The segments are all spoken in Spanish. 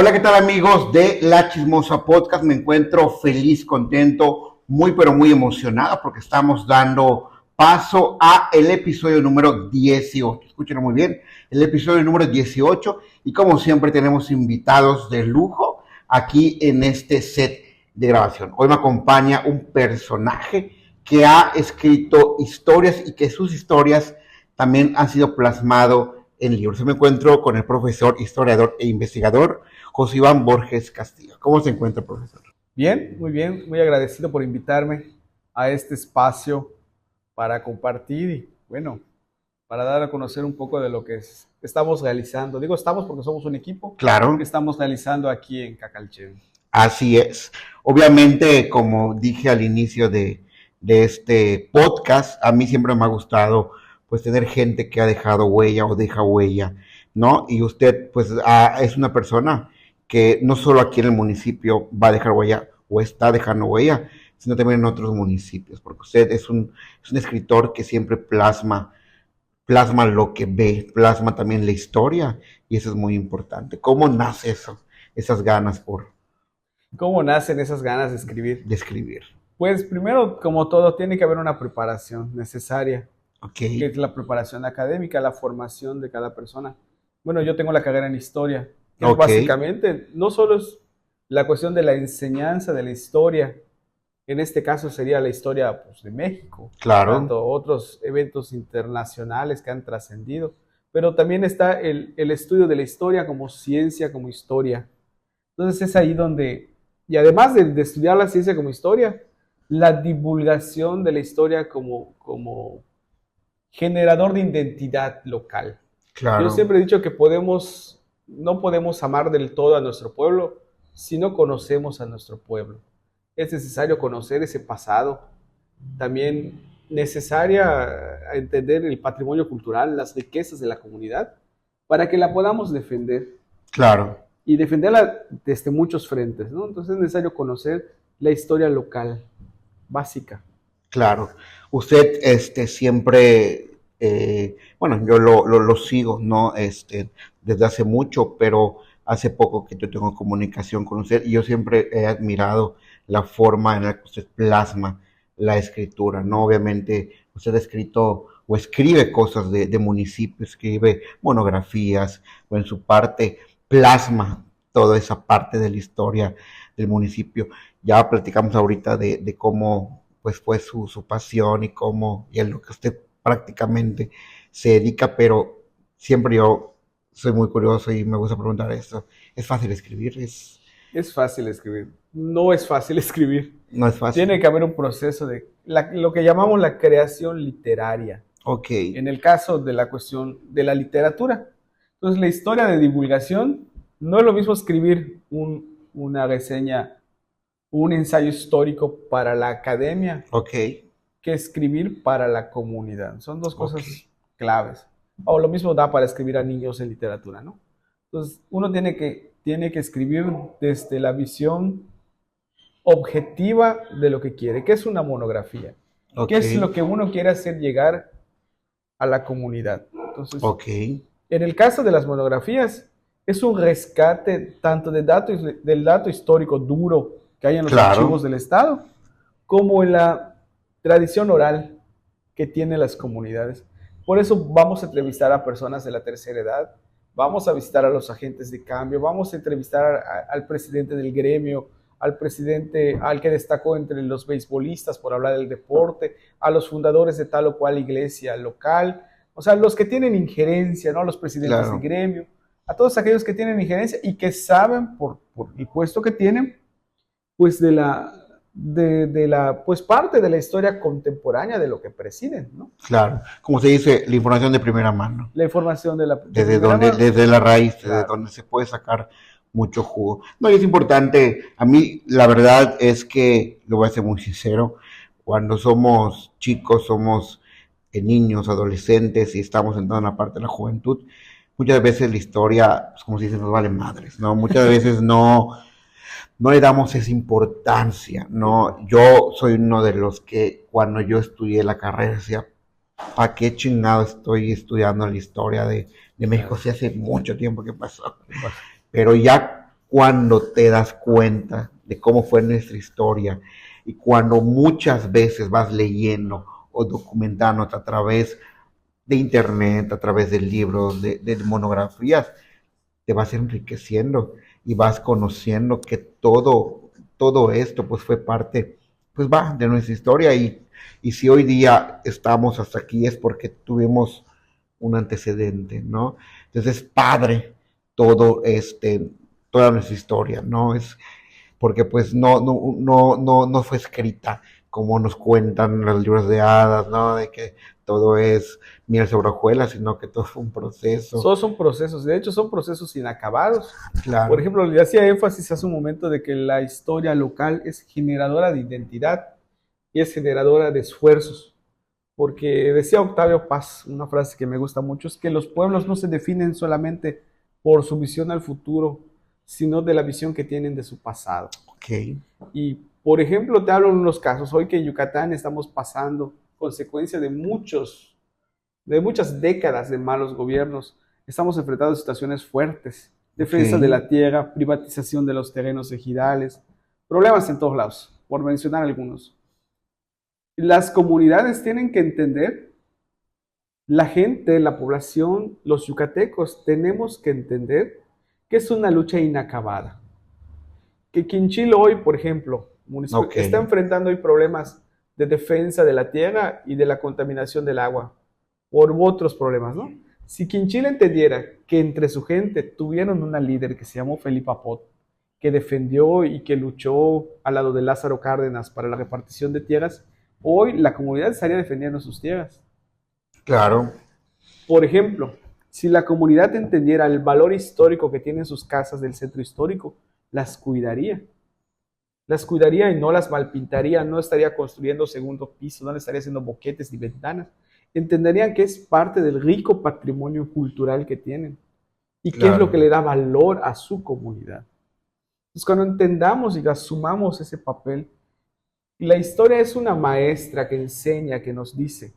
Hola, ¿qué tal amigos de La Chismosa Podcast? Me encuentro feliz, contento, muy pero muy emocionado porque estamos dando paso a el episodio número 18. Escúchenlo muy bien, el episodio número 18 y como siempre tenemos invitados de lujo aquí en este set de grabación. Hoy me acompaña un personaje que ha escrito historias y que sus historias también han sido plasmado en libros. Me encuentro con el profesor, historiador e investigador José Iván Borges Castillo. ¿Cómo se encuentra, profesor? Bien, muy agradecido por invitarme a este espacio para compartir y, bueno, para dar a conocer un poco de lo que estamos realizando. Digo estamos porque somos un equipo que Claro, estamos realizando aquí en Cacalchen. así es. Obviamente, como dije al inicio de este podcast, a mí siempre me ha gustado pues tener gente que ha dejado huella o deja huella, ¿no? Y usted pues es una persona que no solo aquí en el municipio va a dejar huella o está dejando huella, sino también en otros municipios, porque usted es un escritor que siempre plasma lo que ve, plasma también la historia, y eso es muy importante. ¿Cómo nace eso? Esas ganas por ¿Cómo nacen esas ganas de escribir? describir. Pues primero, como todo, tiene que haber una preparación necesaria, Ok, que es la preparación académica, la formación de cada persona. Bueno, yo tengo la carrera en historia, que es ok, básicamente, no solo es la cuestión de la enseñanza de la historia, en este caso sería la historia pues, de México, claro, tanto otros eventos internacionales que han trascendido, pero también está el estudio de la historia como ciencia, como historia. Entonces es ahí donde, y además de estudiar la ciencia como historia, la divulgación de la historia como generador de identidad local. Yo claro, siempre he dicho que no podemos amar del todo a nuestro pueblo si no conocemos a nuestro pueblo. Es necesario conocer ese pasado, también necesaria entender el patrimonio cultural, las riquezas de la comunidad, para que la podamos defender claro, y defenderla desde muchos frentes, ¿no? Entonces es necesario conocer la historia local, básica. claro. Usted, siempre, bueno, yo lo sigo, ¿no? Desde hace mucho, pero hace poco que yo tengo comunicación con usted y yo siempre he admirado la forma en la que usted plasma la escritura, ¿no? Obviamente, usted ha escrito o escribe cosas de municipio, escribe monografías, o en su parte plasma toda esa parte de la historia del municipio. Ya platicamos ahorita de cómo pues fue su pasión y cómo y en lo que usted prácticamente se dedica, pero siempre yo soy muy curioso y me gusta preguntar esto. ¿Es fácil escribir? Es fácil escribir. No es fácil escribir. No es fácil. Tiene que haber un proceso de lo que llamamos la creación literaria, Ok, en el caso de la cuestión de la literatura. Entonces, la historia de divulgación no es lo mismo escribir una reseña, un ensayo histórico para la academia ok, que escribir para la comunidad. Son dos ok, cosas claves. O lo mismo da para escribir a niños en literatura, ¿no? Entonces, uno tiene que escribir desde la visión objetiva de lo que quiere. ¿Qué es una monografía? ¿Qué ok, es lo que uno quiere hacer llegar a la comunidad? Entonces, ok, en el caso de las monografías, es un rescate tanto del dato histórico duro que hay en los archivos claro, del Estado, como en la tradición oral que tienen las comunidades. Por eso vamos a entrevistar a personas de la tercera edad, vamos a visitar a los agentes de cambio, vamos a entrevistar al presidente del gremio, al presidente, al que destacó entre los beisbolistas por hablar del deporte, a los fundadores de tal o cual iglesia local, o sea, los que tienen injerencia, ¿no? Los presidentes de claro. gremio, a todos aquellos que tienen injerencia y que saben por el puesto que tienen, pues de la pues parte de la historia contemporánea de lo que presiden, ¿no? Claro, como se dice, la información de primera mano, La información de primera mano, desde la raíz, desde claro. donde se puede sacar mucho jugo. No, y es importante, a mí la verdad es que, lo voy a ser muy sincero, cuando somos chicos, somos niños, adolescentes y estamos entrando en la parte de la juventud, muchas veces la historia, pues, como se dice, nos vale madres, ¿no? Muchas veces no le damos esa importancia, ¿no? Yo soy uno de los que cuando yo estudié la carrera decía, ¿para qué chingado estoy estudiando la historia de México? Claro. Si hace mucho tiempo que pasó. Pero ya cuando te das cuenta de cómo fue nuestra historia y cuando muchas veces vas leyendo o documentándote a través de internet, a través de libros, de monografías, te vas enriqueciendo y vas conociendo que todo esto pues fue parte, pues va, de nuestra historia y si hoy día estamos hasta aquí es porque tuvimos un antecedente, ¿no? Entonces es padre todo toda nuestra historia, ¿no? Es porque pues no fue escrita como nos cuentan los libros de hadas, ¿no? De que todo es miel sobre hojuelas, sino que todo fue un proceso. Todos son procesos, de hecho son procesos inacabados. Por Claro. ejemplo, le hacía énfasis hace un momento de que la historia local es generadora de identidad y es generadora de esfuerzos. Porque decía Octavio Paz, una frase que me gusta mucho, es que los pueblos no se definen solamente por su visión al futuro, sino de la visión que tienen de su pasado. Ok. Y, por ejemplo, te hablo de unos casos. Hoy que en Yucatán estamos pasando consecuencia de muchas décadas de malos gobiernos, estamos enfrentando situaciones fuertes, defensa de Ok. la tierra, privatización de los terrenos ejidales, problemas en todos lados, por mencionar algunos. Las comunidades tienen que entender, la gente, la población, los yucatecos, tenemos que entender que es una lucha inacabada. Que Quinchilo hoy, por ejemplo, municipio, Ok. está enfrentando hoy problemas de defensa de la tierra y de la contaminación del agua, por otros problemas, ¿no? Si Quinchilo entendiera que entre su gente tuvieron una líder que se llamó Felipa Pot, que defendió y que luchó al lado de Lázaro Cárdenas para la repartición de tierras, hoy la comunidad estaría defendiendo sus tierras. Claro. Por ejemplo, si la comunidad entendiera el valor histórico que tienen sus casas del centro histórico, las cuidaría. Las cuidaría y no las malpintaría, no estaría construyendo segundo piso, no le estaría haciendo boquetes ni ventanas. Entenderían que es parte del rico patrimonio cultural que tienen y qué es lo Claro. que le da valor a su comunidad. Entonces, cuando entendamos y asumamos ese papel, la historia es una maestra que enseña, que nos dice,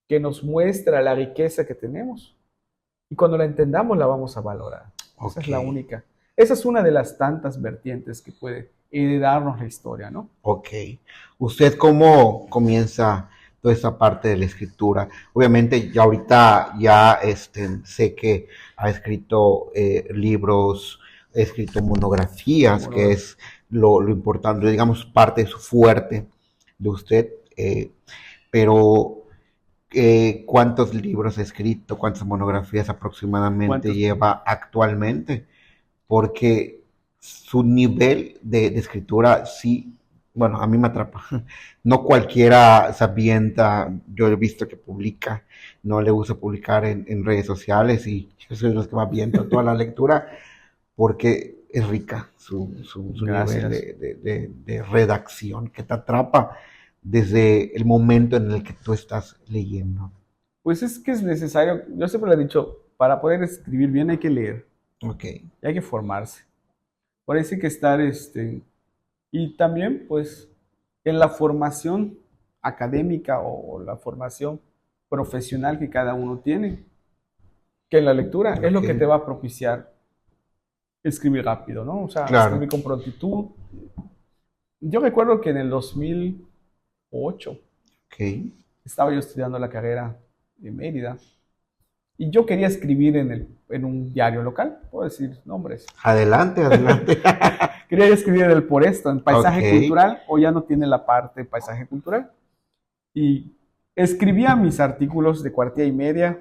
que nos muestra la riqueza que tenemos. Y cuando la entendamos, la vamos a valorar. Esa Ok. es la única. Esa es una de las tantas vertientes que puede heredarnos la historia, ¿no? Ok. ¿Usted cómo comienza toda esta parte de la escritura? Obviamente, ya ahorita ya sé que ha escrito libros, ha escrito monografías, que Monografía. es lo importante, digamos, parte de su fuerte de usted. Pero, ¿cuántos libros ha escrito? ¿Cuántas monografías aproximadamente ¿Cuántos? lleva actualmente? Porque su nivel de escritura sí, bueno, a mí me atrapa. No cualquiera se avienta, yo he visto que publica, no le gusta publicar en redes sociales y yo soy de los que me aviento toda la lectura porque es rica su nivel Gracias. de redacción que te atrapa desde el momento en el que tú estás leyendo. Pues es que es necesario, yo siempre lo he dicho, para poder escribir bien hay que leer Ok, y hay que formarse. Por eso hay que estar, y también pues en la formación académica o la formación profesional que cada uno tiene, que la lectura es lo ok, que te va a propiciar escribir rápido, ¿no? O sea, claro, escribir con prontitud. Yo recuerdo que en el 2008 ok. estaba yo estudiando la carrera en Mérida y yo quería escribir en un diario local, puedo decir nombres. Adelante, adelante. Quería escribir en el Por Esto, en Ok, paisaje cultural, o ya no tiene la parte de paisaje cultural. Y escribía mis artículos de cuartilla y media,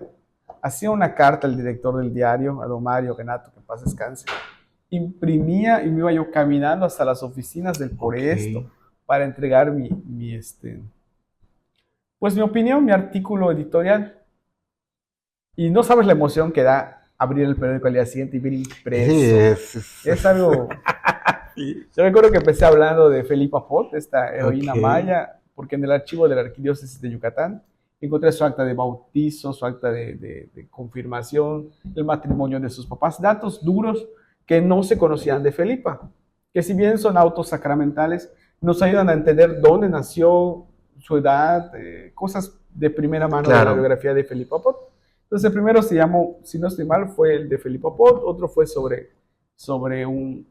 hacía una carta al director del diario, a don Mario Renato, que en paz descanse, imprimía y me iba yo caminando hasta las oficinas del Por ok. Esto para entregar pues mi opinión, mi artículo editorial. Y no sabes la emoción que da abrir el periódico al día siguiente y ver Sí, impreso. Es algo. Yo recuerdo que empecé hablando de Felipa Pot, esta ok, heroína maya, porque en el archivo de la Arquidiócesis de Yucatán encontré su acta de bautizo, su acta de confirmación, el matrimonio de sus papás, datos duros que no se conocían de Felipa, que si bien son autos sacramentales, nos ayudan a entender dónde nació, su edad, cosas de primera mano de la claro, biografía de Felipa Pot. Entonces el primero se llamó, si no estoy mal, fue el de Felipa Pot, otro fue sobre un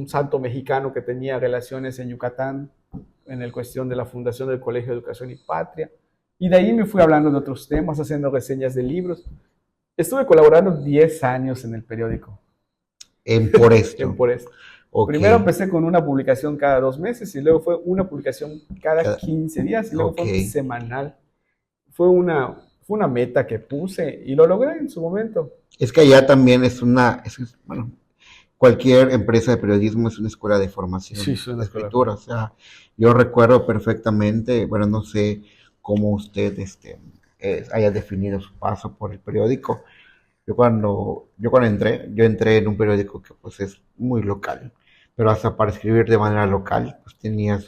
santo mexicano que tenía relaciones en Yucatán en el cuestión de la fundación del Colegio de Educación y Patria. Y de ahí me fui hablando de otros temas, haciendo reseñas de libros. Estuve colaborando 10 años en el periódico. Por esto. Por esto. Okay. Primero empecé con una publicación cada 2 meses y luego fue una publicación cada 15 días y luego fue semanal. Fue una meta que puse y lo logré en su momento. Es que allá también bueno, cualquier empresa de periodismo es una escuela de formación, sí, es una de escritura. O sea, yo recuerdo perfectamente, bueno, no sé cómo usted haya definido su paso por el periódico. Yo cuando entré en un periódico que pues es muy local, pero hasta para escribir de manera local, pues tenía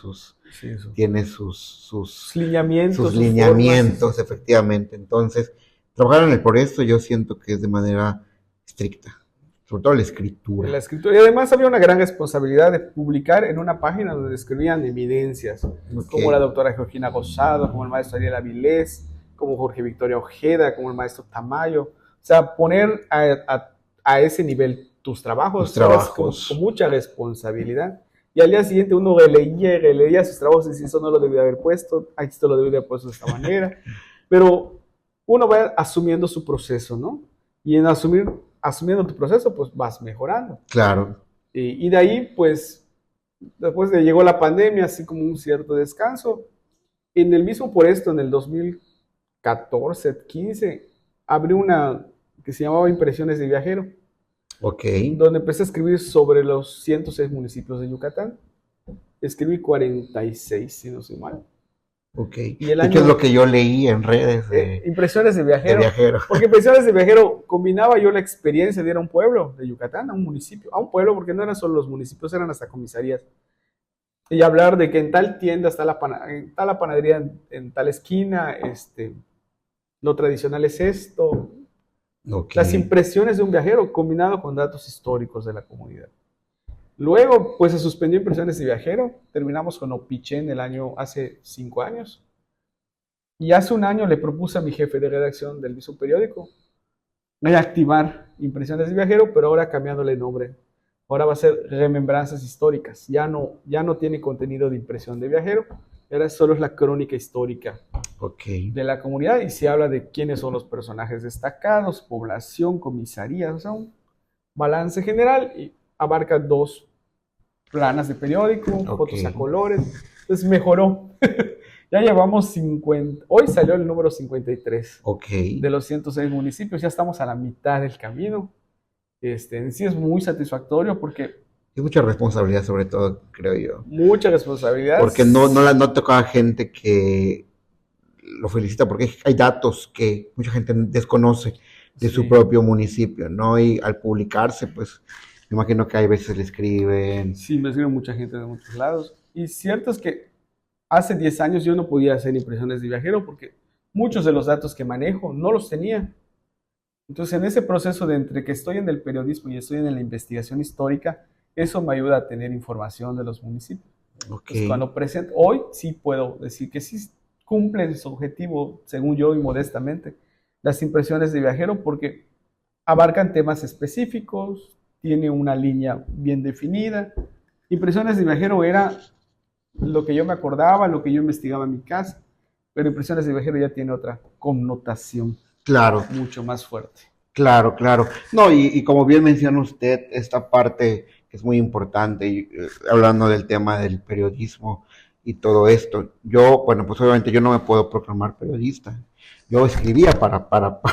tiene sus lineamientos, efectivamente. Entonces, trabajar en el por esto yo siento que es de manera estricta, sobre todo la escritura. La escritura. Y además había una gran responsabilidad de publicar en una página donde escribían evidencias, como la doctora Georgina Gozado, como el maestro Ariel Avilés, como Jorge Victoria Ojeda, como el maestro Tamayo. O sea, poner a ese nivel tus trabajos con mucha responsabilidad. Y al día siguiente uno releía sus trabajos y decía, eso no lo debía haber puesto, esto lo debía haber puesto de esta manera. Pero uno va asumiendo su proceso, ¿no? Y en asumiendo tu proceso, pues vas mejorando. Claro. Y de ahí, pues, después de llegó la pandemia, así como un cierto descanso. En el mismo por esto, en el 2014, 15, abrí una que se llamaba Impresiones de Viajero. Ok. Donde empecé a escribir sobre los 106 municipios de Yucatán. Escribí 46, si no soy mal. Ok. ¿Y qué es lo que yo leí en redes? Impresiones de viajero. Porque Impresiones de Viajero combinaba yo la experiencia de ir a un pueblo de Yucatán, a un municipio, a un pueblo, porque no eran solo los municipios, eran hasta comisarías. Y hablar de que en tal tienda está la panadería, en tal esquina, lo tradicional es esto. Okay. Las impresiones de un viajero combinado con datos históricos de la comunidad. Luego, pues se suspendió Impresiones de Viajero, terminamos con Opichen hace 5 años. Y hace un año le propuse a mi jefe de redacción del mismo periódico reactivar Impresiones de Viajero, pero ahora cambiándole nombre. Ahora va a ser Remembranzas Históricas. Ya no tiene contenido de impresión de viajero, ahora solo es la crónica histórica de la comunidad y se habla de quiénes son los personajes destacados, población, comisarías, o sea, un balance general y abarca 2 planas de periódico, fotos a colores. Entonces mejoró. Ya llevamos 50, hoy salió el número 53 de los 106 municipios, ya estamos a la mitad del camino. En sí es muy satisfactorio porque... Es mucha responsabilidad, sobre todo, creo yo. Mucha responsabilidad. Porque no toca a gente que lo felicita, porque hay datos que mucha gente desconoce de su propio municipio, ¿no? Y al publicarse, pues, me imagino que hay veces le escriben. Sí, me escriben mucha gente de muchos lados. Y cierto es que hace 10 años yo no podía hacer impresiones de viajero porque muchos de los datos que manejo no los tenía. Entonces, en ese proceso de entre que estoy en el periodismo y estoy en la investigación histórica, eso me ayuda a tener información de los municipios. Entonces, cuando presento, hoy sí puedo decir que sí cumplen su objetivo, según yo y modestamente, las impresiones de viajero, porque abarcan temas específicos, tiene una línea bien definida. Impresiones de viajero era lo que yo me acordaba, lo que yo investigaba en mi casa, pero Impresiones de Viajero ya tiene otra connotación. Claro. Mucho más fuerte. Claro. No, y como bien menciona usted, esta parte que es muy importante, hablando del tema del periodismo y todo esto. Yo, bueno, pues obviamente yo no me puedo proclamar periodista. Yo escribía para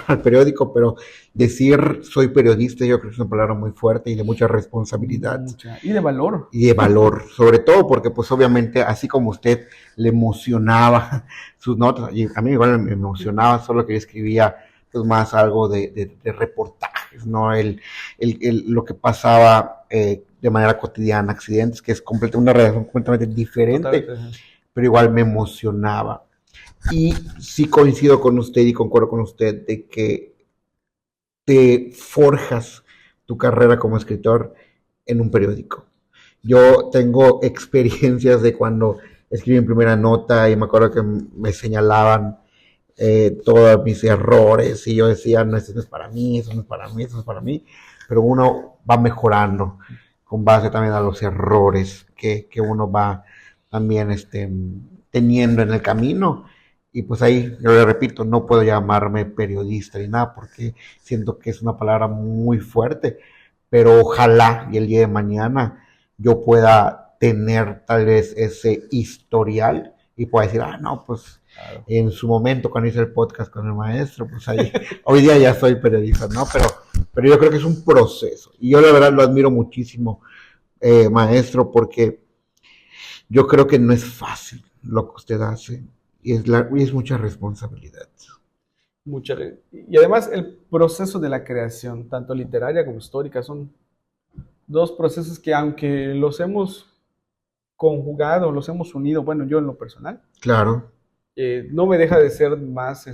el periódico, pero decir soy periodista yo creo que es una palabra muy fuerte y de mucha responsabilidad. Y de valor. Y de valor, sobre todo porque pues obviamente así como usted le emocionaba sus notas, y a mí igual me emocionaba, solo que yo escribía pues más algo de reportajes, ¿no? Lo que pasaba de manera cotidiana, accidentes, que es una relación completamente diferente, pero igual me emocionaba. Y sí coincido con usted y concuerdo con usted de que te forjas tu carrera como escritor en un periódico. Yo tengo experiencias de cuando escribí en primera nota y me acuerdo que me señalaban todos mis errores y yo decía, no, esto no es para mí, eso no es para mí, eso no es para mí. pero uno va mejorando con base también a los errores que uno va también teniendo en el camino. Y pues ahí, yo le repito, no puedo llamarme periodista ni nada porque siento que es una palabra muy fuerte, pero ojalá y el día de mañana yo pueda tener tal vez ese historial y pueda decir, ah, no, pues Claro. en su momento cuando hice el podcast con el maestro, pues ahí, hoy día ya soy periodista, ¿no? Pero yo creo que es un proceso y yo la verdad lo admiro muchísimo, maestro, porque yo creo que no es fácil lo que usted hace y es mucha responsabilidad. Y además el proceso de la creación, tanto literaria como histórica, son dos procesos que aunque los hemos conjugado, los hemos unido, bueno, yo en lo personal, Claro, no me deja de ser más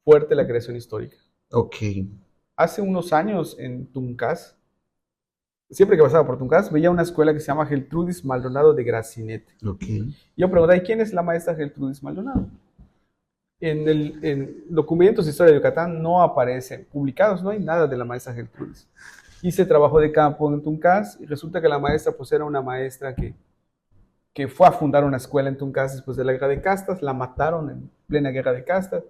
fuerte la creación histórica. ok, Hace unos años en Tuncás, siempre que pasaba por Tuncás, veía una escuela que se llama Geltrudis Maldonado de Gracinete. ok, Yo pregunté, ¿y quién es la maestra Geltrudis Maldonado? En documentos de historia de Yucatán no aparecen publicados, no hay nada de la maestra Geltrudis. Hice trabajo de campo en Tuncás y resulta que la maestra pues era una maestra que fue a fundar una escuela en Tuncás después de la guerra de castas, la mataron en plena guerra de castas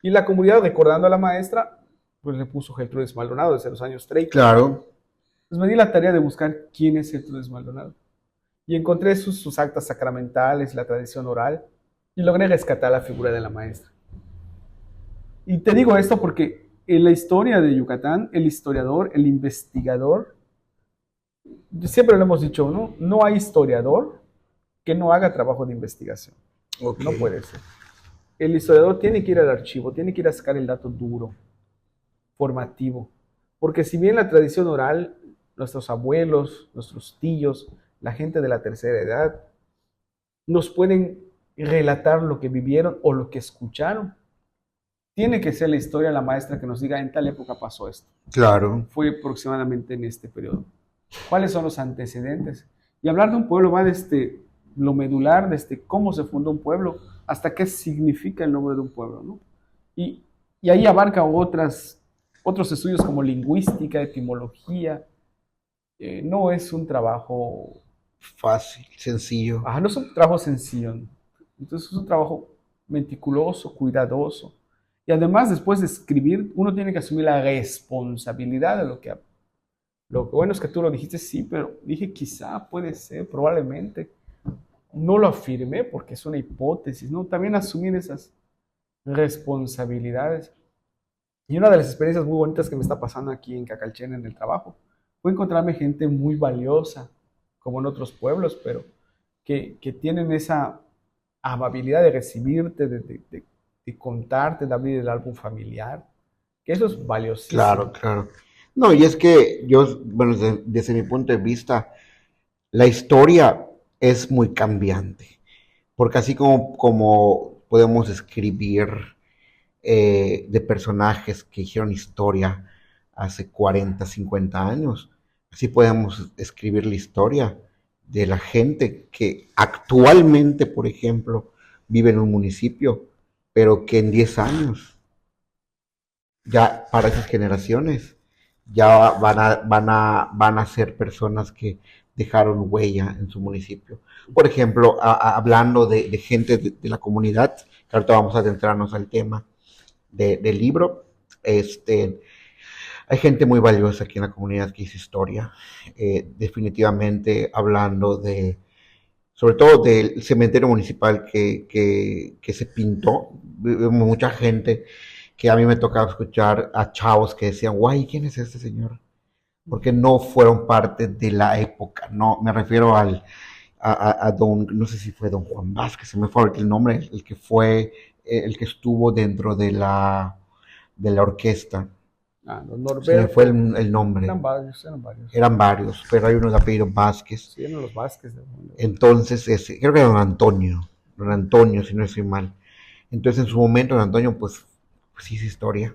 y la comunidad recordando a la maestra pues le puso Geltrudis Maldonado desde los años 30. claro, Entonces me di la tarea de buscar quién es Geltrudis Maldonado y encontré sus actas sacramentales, la tradición oral y logré rescatar la figura de la maestra. Y te digo esto porque en la historia de Yucatán, el historiador, el investigador, siempre lo hemos dicho, ¿no? No hay historiador que no haga trabajo de investigación. ok, No puede ser. El historiador tiene que ir al archivo, tiene que ir a sacar el dato duro, formativo. Porque si bien la tradición oral, nuestros abuelos, nuestros tíos, la gente de la tercera edad, nos pueden relatar lo que vivieron o lo que escucharon, tiene que ser la historia la maestra que nos diga en tal época pasó esto. claro, Fue aproximadamente en este periodo. ¿Cuáles son los antecedentes? Y hablar de un pueblo va desde lo medular, desde cómo se fundó un pueblo, hasta qué significa el nombre de un pueblo, ¿no? Y, y ahí abarca otros estudios como lingüística, etimología. No es un trabajo, fácil, sencillo, no es un trabajo sencillo. Entonces es un trabajo meticuloso, cuidadoso. Y además, después de escribir, uno tiene que asumir la responsabilidad de lo que... Lo que bueno es que tú lo dijiste, sí, pero dije quizá, puede ser, probablemente. No lo afirmé porque es una hipótesis, ¿no? También asumir esas responsabilidades. Y una de las experiencias muy bonitas que me está pasando aquí en Cacalchen en el trabajo fue encontrarme gente muy valiosa, como en otros pueblos, pero que tienen esa amabilidad de recibirte, de contarte, de abrir el álbum familiar, que eso es claro, valiosísimo. claro. No, y es que yo, bueno, desde mi punto de vista, la historia es muy cambiante, porque así como podemos escribir de personajes que hicieron historia hace 40, 50 años, así podemos escribir la historia de la gente que actualmente, por ejemplo, vive en un municipio, pero que en 10 años, ya para esas generaciones, ya van a ser personas que dejaron huella en su municipio. Por ejemplo, hablando de gente de la comunidad, que ahorita vamos a adentrarnos al tema del libro, hay gente muy valiosa aquí en la comunidad que hizo historia, definitivamente hablando sobre todo del cementerio municipal que se pintó, mucha gente que a mí me tocaba escuchar a chavos que decían, guay, ¿quién es este señor? Porque no fueron parte de la época, no, me refiero a don, no sé si fue don Juan Vázquez, se me fue ahorita el nombre, el que fue, el que estuvo dentro de la orquesta, Don se me fue Norberto, el nombre, eran varios, eran varios. eran varios, pero hay uno de apellido Vázquez, Sí, eran los Vázquez. entonces, creo que era don Antonio, si no estoy mal, entonces en su momento don Antonio, pues hizo historia,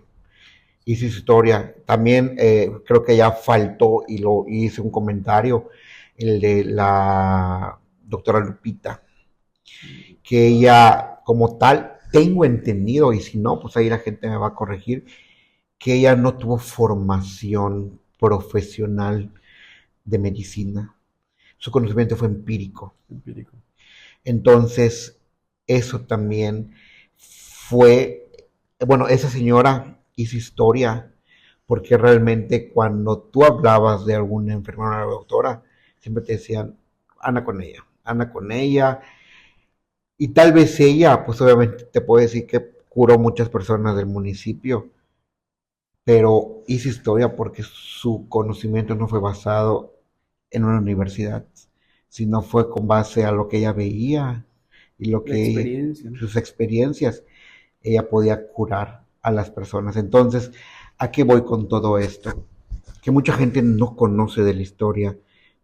hizo historia. También creo que ya faltó y lo hice un comentario, el de la doctora Lupita, que ella como tal, tengo entendido, y si no, pues ahí la gente me va a corregir, que ella no tuvo formación profesional de medicina. Su conocimiento fue empírico. Empírico. Entonces, eso también fue, bueno, esa señora hizo historia, porque realmente cuando tú hablabas de alguna enfermera o doctora, siempre te decían, anda con ella, y tal vez ella, pues obviamente te puedo decir que curó muchas personas del municipio, pero hizo historia porque su conocimiento no fue basado en una universidad, sino fue con base a lo que ella veía y lo La que experiencia, ¿no? sus experiencias ella podía curar a las personas. Entonces, ¿a qué voy con todo esto? Que mucha gente no conoce de la historia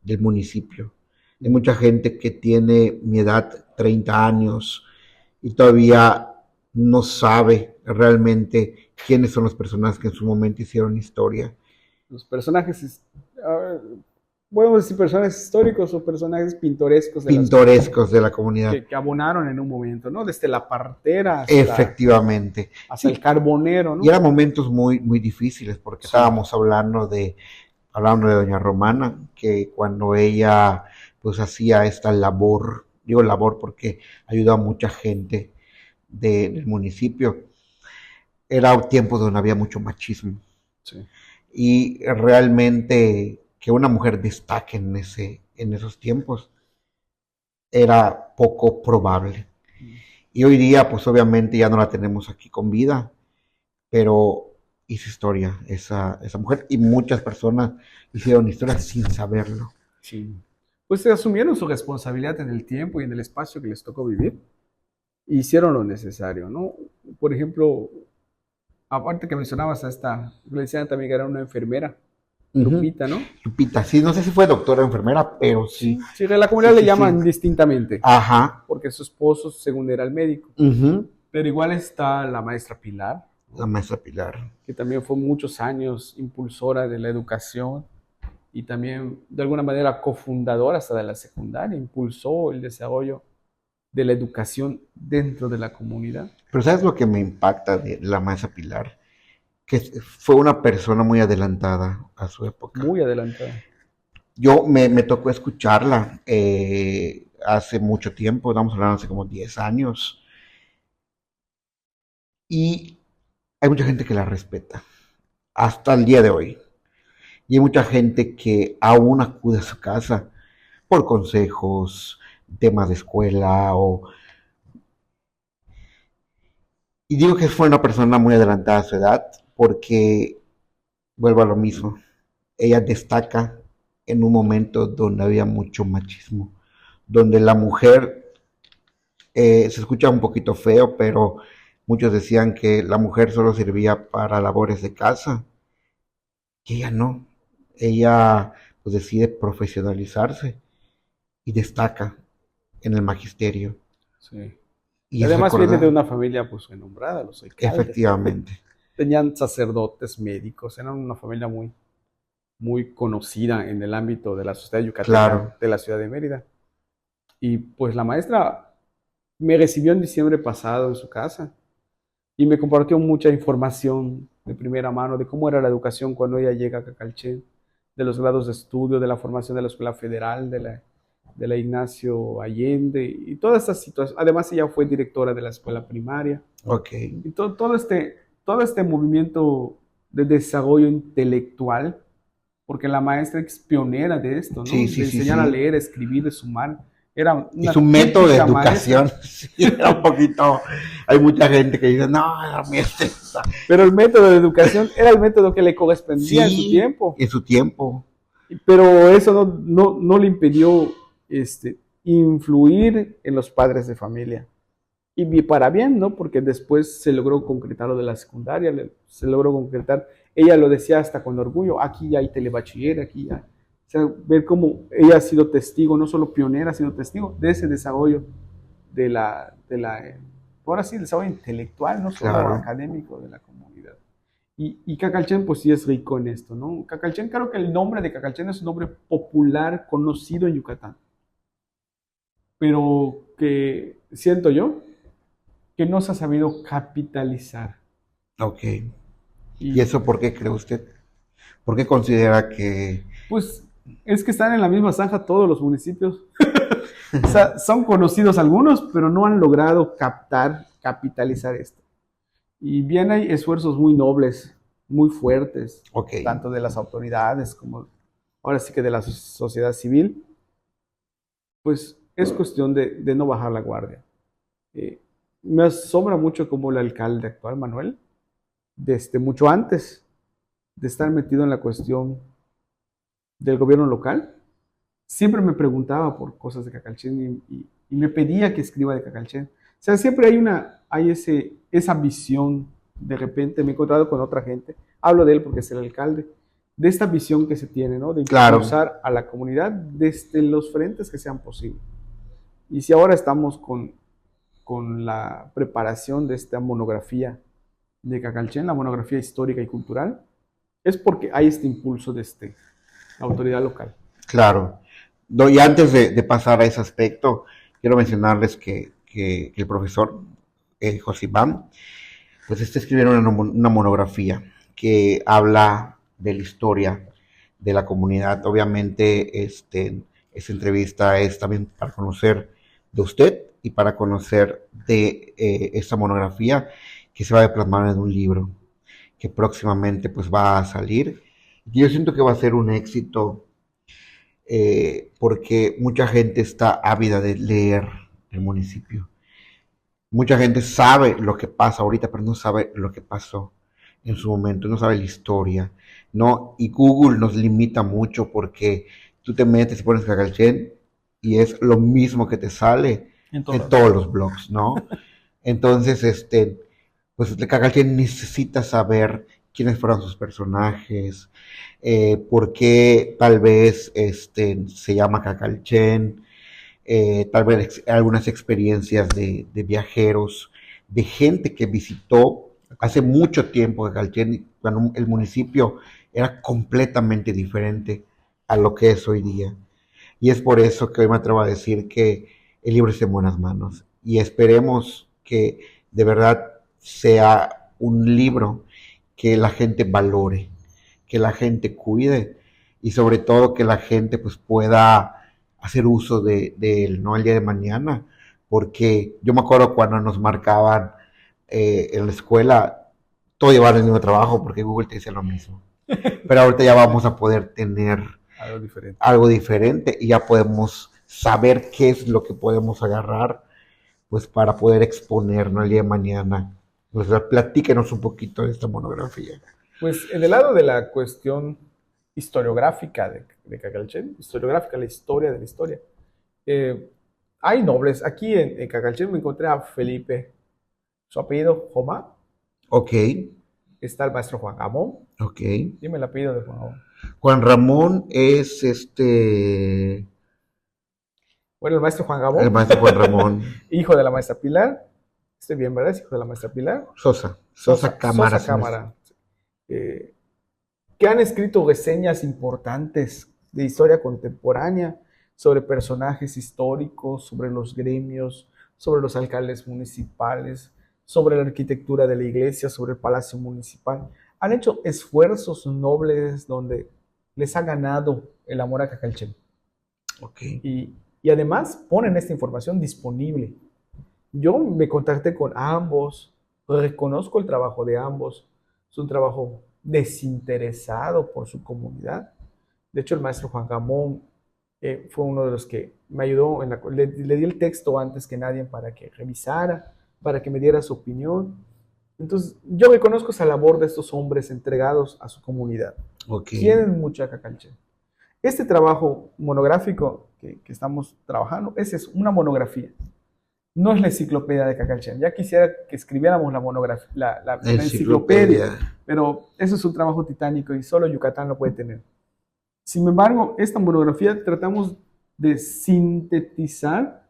del municipio. Hay mucha gente que tiene mi edad, 30 años, y todavía no sabe realmente quiénes son los personajes que en su momento hicieron historia. Los personajes, podemos decir personajes históricos o personajes pintorescos de la ciudad, ¿no? Pintorescos de la comunidad. Que abonaron en un momento, ¿no? Desde la partera Efectivamente. hasta el Sí. carbonero, ¿no? Y eran momentos muy, muy difíciles porque Sí. estábamos hablando de doña Romana, que cuando ella pues hacía esta labor, digo labor porque ayudó a mucha gente del municipio, era un tiempo donde había mucho machismo. Sí. Y realmente que una mujer destaque en esos tiempos era poco probable. Y hoy día, pues obviamente ya no la tenemos aquí con vida, pero hizo historia esa mujer y muchas personas hicieron historia sin saberlo. Sí. Pues asumieron su responsabilidad en el tiempo y en el espacio que les tocó vivir. E hicieron lo necesario, ¿no? Por ejemplo, aparte que mencionabas a esta, le decían también que era una enfermera, Lupita, ¿no? Lupita, sí, no sé si fue doctora o enfermera, pero sí. Sí, en la comunidad Sí, le llaman sí. distintamente, Ajá. porque su esposo, según era el médico. Uh-huh. Pero igual está la maestra Pilar, La maestra Pilar. que también fue muchos años impulsora de la educación y también de alguna manera cofundadora hasta de la secundaria, impulsó el desarrollo de la educación dentro de la comunidad. Pero ¿sabes lo que me impacta de la maestra Pilar? Que fue una persona muy adelantada a su época. Muy adelantada. Yo me tocó escucharla hace mucho tiempo, estamos hablando hace como 10 años, y hay mucha gente que la respeta, hasta el día de hoy. Y hay mucha gente que aún acude a su casa por consejos, temas de escuela, y digo que fue una persona muy adelantada a su edad, porque vuelvo a lo mismo, ella destaca en un momento donde había mucho machismo, donde la mujer, se escucha un poquito feo, pero muchos decían que la mujer solo servía para labores de casa, y ella no, ella pues decide profesionalizarse y destaca en el magisterio. Sí. Y Además viene de una familia pues renombrada, los alcaldes. Efectivamente. Tenían sacerdotes, médicos, eran una familia muy, muy conocida en el ámbito de la sociedad yucateca, Claro. de la ciudad de Mérida. Y pues la maestra me recibió en diciembre pasado en su casa y me compartió mucha información de primera mano de cómo era la educación cuando ella llega a Cacalchen, de los grados de estudio, de la formación de la Escuela Federal, de la Ignacio Allende y todas estas situaciones. Además ella fue directora de la escuela primaria. Ok. Y todo este movimiento de desarrollo intelectual, porque la maestra es pionera de esto, ¿no? Sí, sí, de sí, enseñar sí. a leer, a escribir, a sumar. Era una Y su método de típica educación, maestra. sí, era un poquito. Hay mucha gente que dice, no, la maestra está-". Pero el método de educación era el método que le correspondía en su Sí, tiempo. en su tiempo. Pero eso no le impidió influir en los padres de familia. Y para bien, ¿no? Porque después se logró concretar lo de la secundaria, se logró concretar. Ella lo decía hasta con orgullo, aquí ya hay telebachiller, aquí ya. O sea, ver cómo ella ha sido testigo, no solo pionera, ha sido testigo de ese desarrollo ahora sí, el desarrollo intelectual, no solo Claro. académico de la comunidad. Y Cacalchen, pues sí es rico en esto, ¿no? Cacalchen, claro que el nombre de Cacalchen es un nombre popular, conocido en Yucatán, pero que siento yo que no se ha sabido capitalizar. Ok. ¿Y eso por qué cree usted? ¿Por qué considera que... Pues es que están en la misma zanja todos los municipios. O sea, son conocidos algunos, pero no han logrado capitalizar esto. Y bien hay esfuerzos muy nobles, muy fuertes, Ok, tanto de las autoridades como ahora sí que de la sociedad civil, pues es cuestión de no bajar la guardia. Eh, Me asombra mucho cómo el alcalde actual, Manuel, desde mucho antes de estar metido en la cuestión del gobierno local, siempre me preguntaba por cosas de Cacalchen y me pedía que escriba de Cacalchen. O sea, siempre hay esa visión. De repente me he encontrado con otra gente, hablo de él porque es el alcalde, de esta visión que se tiene, ¿no? De claro, impulsar a la comunidad desde los frentes que sean posibles. Y si ahora estamos con la preparación de esta monografía de Cacalchen, la monografía histórica y cultural, es porque hay este impulso de la autoridad local. claro. No, y antes de pasar a ese aspecto, quiero mencionarles que el profesor Josimán, pues está escribiendo una monografía que habla de la historia de la comunidad. Obviamente, esta entrevista es también para conocer de usted y para conocer de esta monografía que se va a plasmar en un libro que próximamente pues va a salir. Y yo siento que va a ser un éxito porque mucha gente está ávida de leer el municipio. Mucha gente sabe lo que pasa ahorita, pero no sabe lo que pasó en su momento, no sabe la historia, ¿no? Y Google nos limita mucho porque tú te metes y pones Cagalchen y es lo mismo que te sale En en todas. todos los blogs, ¿no? Entonces, pues el Cagalchen necesita saber quiénes fueron sus personajes, por qué tal vez se llama Cagalchen, tal vez algunas experiencias de viajeros, de gente que visitó hace mucho tiempo Calchen, cuando el municipio era completamente diferente a lo que es hoy día. Y es por eso que hoy me atrevo a decir que el libro está en buenas manos. Y esperemos que de verdad sea un libro que la gente valore, que la gente cuide y sobre todo que la gente pues pueda hacer uso de él, ¿no? El día de mañana, porque yo me acuerdo cuando nos marcaban en la escuela, todo llevar el mismo trabajo, porque Google te dice lo mismo. Pero ahorita ya vamos a poder tener Algo diferente. algo diferente y ya podemos saber qué es lo que podemos agarrar, pues para poder exponer, ¿no? El día de mañana. Pues platíquenos un poquito de esta monografía. Pues en el lado de la cuestión historiográfica de Cacalchen, historiográfica, la historia de la historia, eh, hay nobles. Aquí en Cacalchen me encontré a Felipe, su apellido Joma, Ok, está el maestro Juan Gamón, ok. dime el apellido de Juan Gamón. Juan Ramón es Bueno, el maestro Juan el Gamón, maestro Juan Ramón hijo de la maestra Pilar, estoy bien, ¿verdad? Es hijo de la maestra Pilar. Sosa Cámara. Sosa Cámara, eh, que han escrito reseñas importantes de historia contemporánea sobre personajes históricos, sobre los gremios, sobre los alcaldes municipales, sobre la arquitectura de la iglesia, sobre el palacio municipal. Han hecho esfuerzos nobles donde les ha ganado el amor a Cacalchen. Ok, Y además ponen esta información disponible. Yo me contacté con ambos, reconozco el trabajo de ambos, es un trabajo desinteresado por su comunidad. De hecho, el maestro Juan Gamón fue uno de los que me ayudó, le di el texto antes que nadie para que revisara, para que me diera su opinión. Entonces, yo reconozco esa labor de estos hombres entregados a su comunidad. ok, Quieren mucho a Cacalche. Este trabajo monográfico que estamos trabajando, esa es una monografía. No es la enciclopedia de Cacalchen. Ya quisiera que escribiéramos la monografía, la enciclopedia, enciclopedia. pero eso es un trabajo titánico y solo Yucatán lo puede tener. Sin embargo, esta monografía tratamos de sintetizar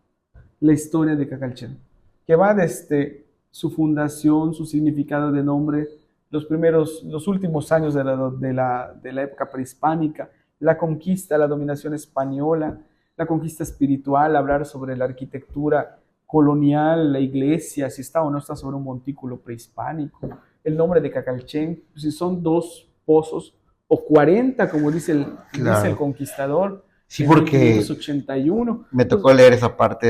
la historia de Cacalchen, que va desde su fundación, su significado de nombre, los últimos años de la época prehispánica, la conquista, la dominación española, la conquista espiritual, hablar sobre la arquitectura colonial, la iglesia, si está o no está sobre un montículo prehispánico, el nombre de Cacalchen, si son dos pozos o 40, como dice el Claro. conquistador, Sí, en porque 1581. me tocó Entonces, leer esa parte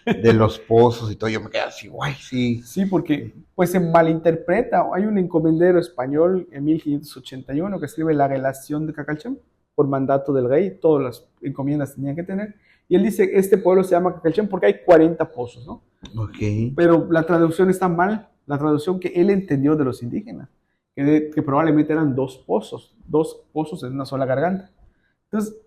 de los pozos y todo. Yo me quedé así, guay, sí. sí, porque pues se malinterpreta. Hay un encomendero español en 1581 que escribe la relación de Cacalchén por mandato del rey, todas las encomiendas tenían que tener. Y él dice, este pueblo se llama Cacalchén porque hay 40 pozos, ¿no? Ok, Pero la traducción está mal, la traducción que él entendió de los indígenas, que probablemente eran dos pozos en una sola garganta. Entonces,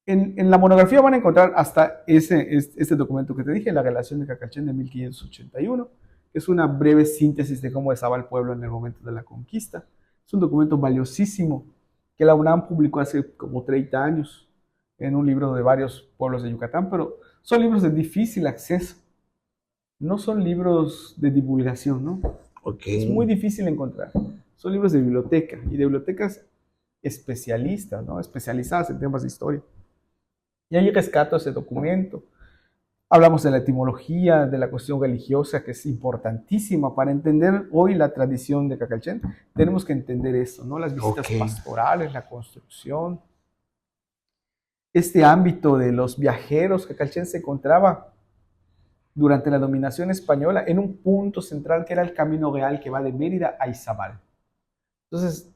en la monografía van a encontrar hasta este documento que te dije, la relación de Cacalchén de 1581, que es una breve síntesis de cómo estaba el pueblo en el momento de la conquista. Es un documento valiosísimo que la UNAM publicó hace como 30 años en un libro de varios pueblos de Yucatán, pero son libros de difícil acceso, no son libros de divulgación, ¿no? ok, Es muy difícil encontrar. Son libros de biblioteca y de bibliotecas especialistas, ¿no? Especializadas en temas de historia. Y ahí rescato ese documento. Hablamos de la etimología, de la cuestión religiosa, que es importantísima para entender hoy la tradición de Cacalchén. Tenemos que entender eso, ¿no? Las visitas ok, pastorales, la construcción. Este ámbito de los viajeros, Cacalchén se encontraba durante la dominación española en un punto central que era el Camino Real que va de Mérida a Izabal. Entonces,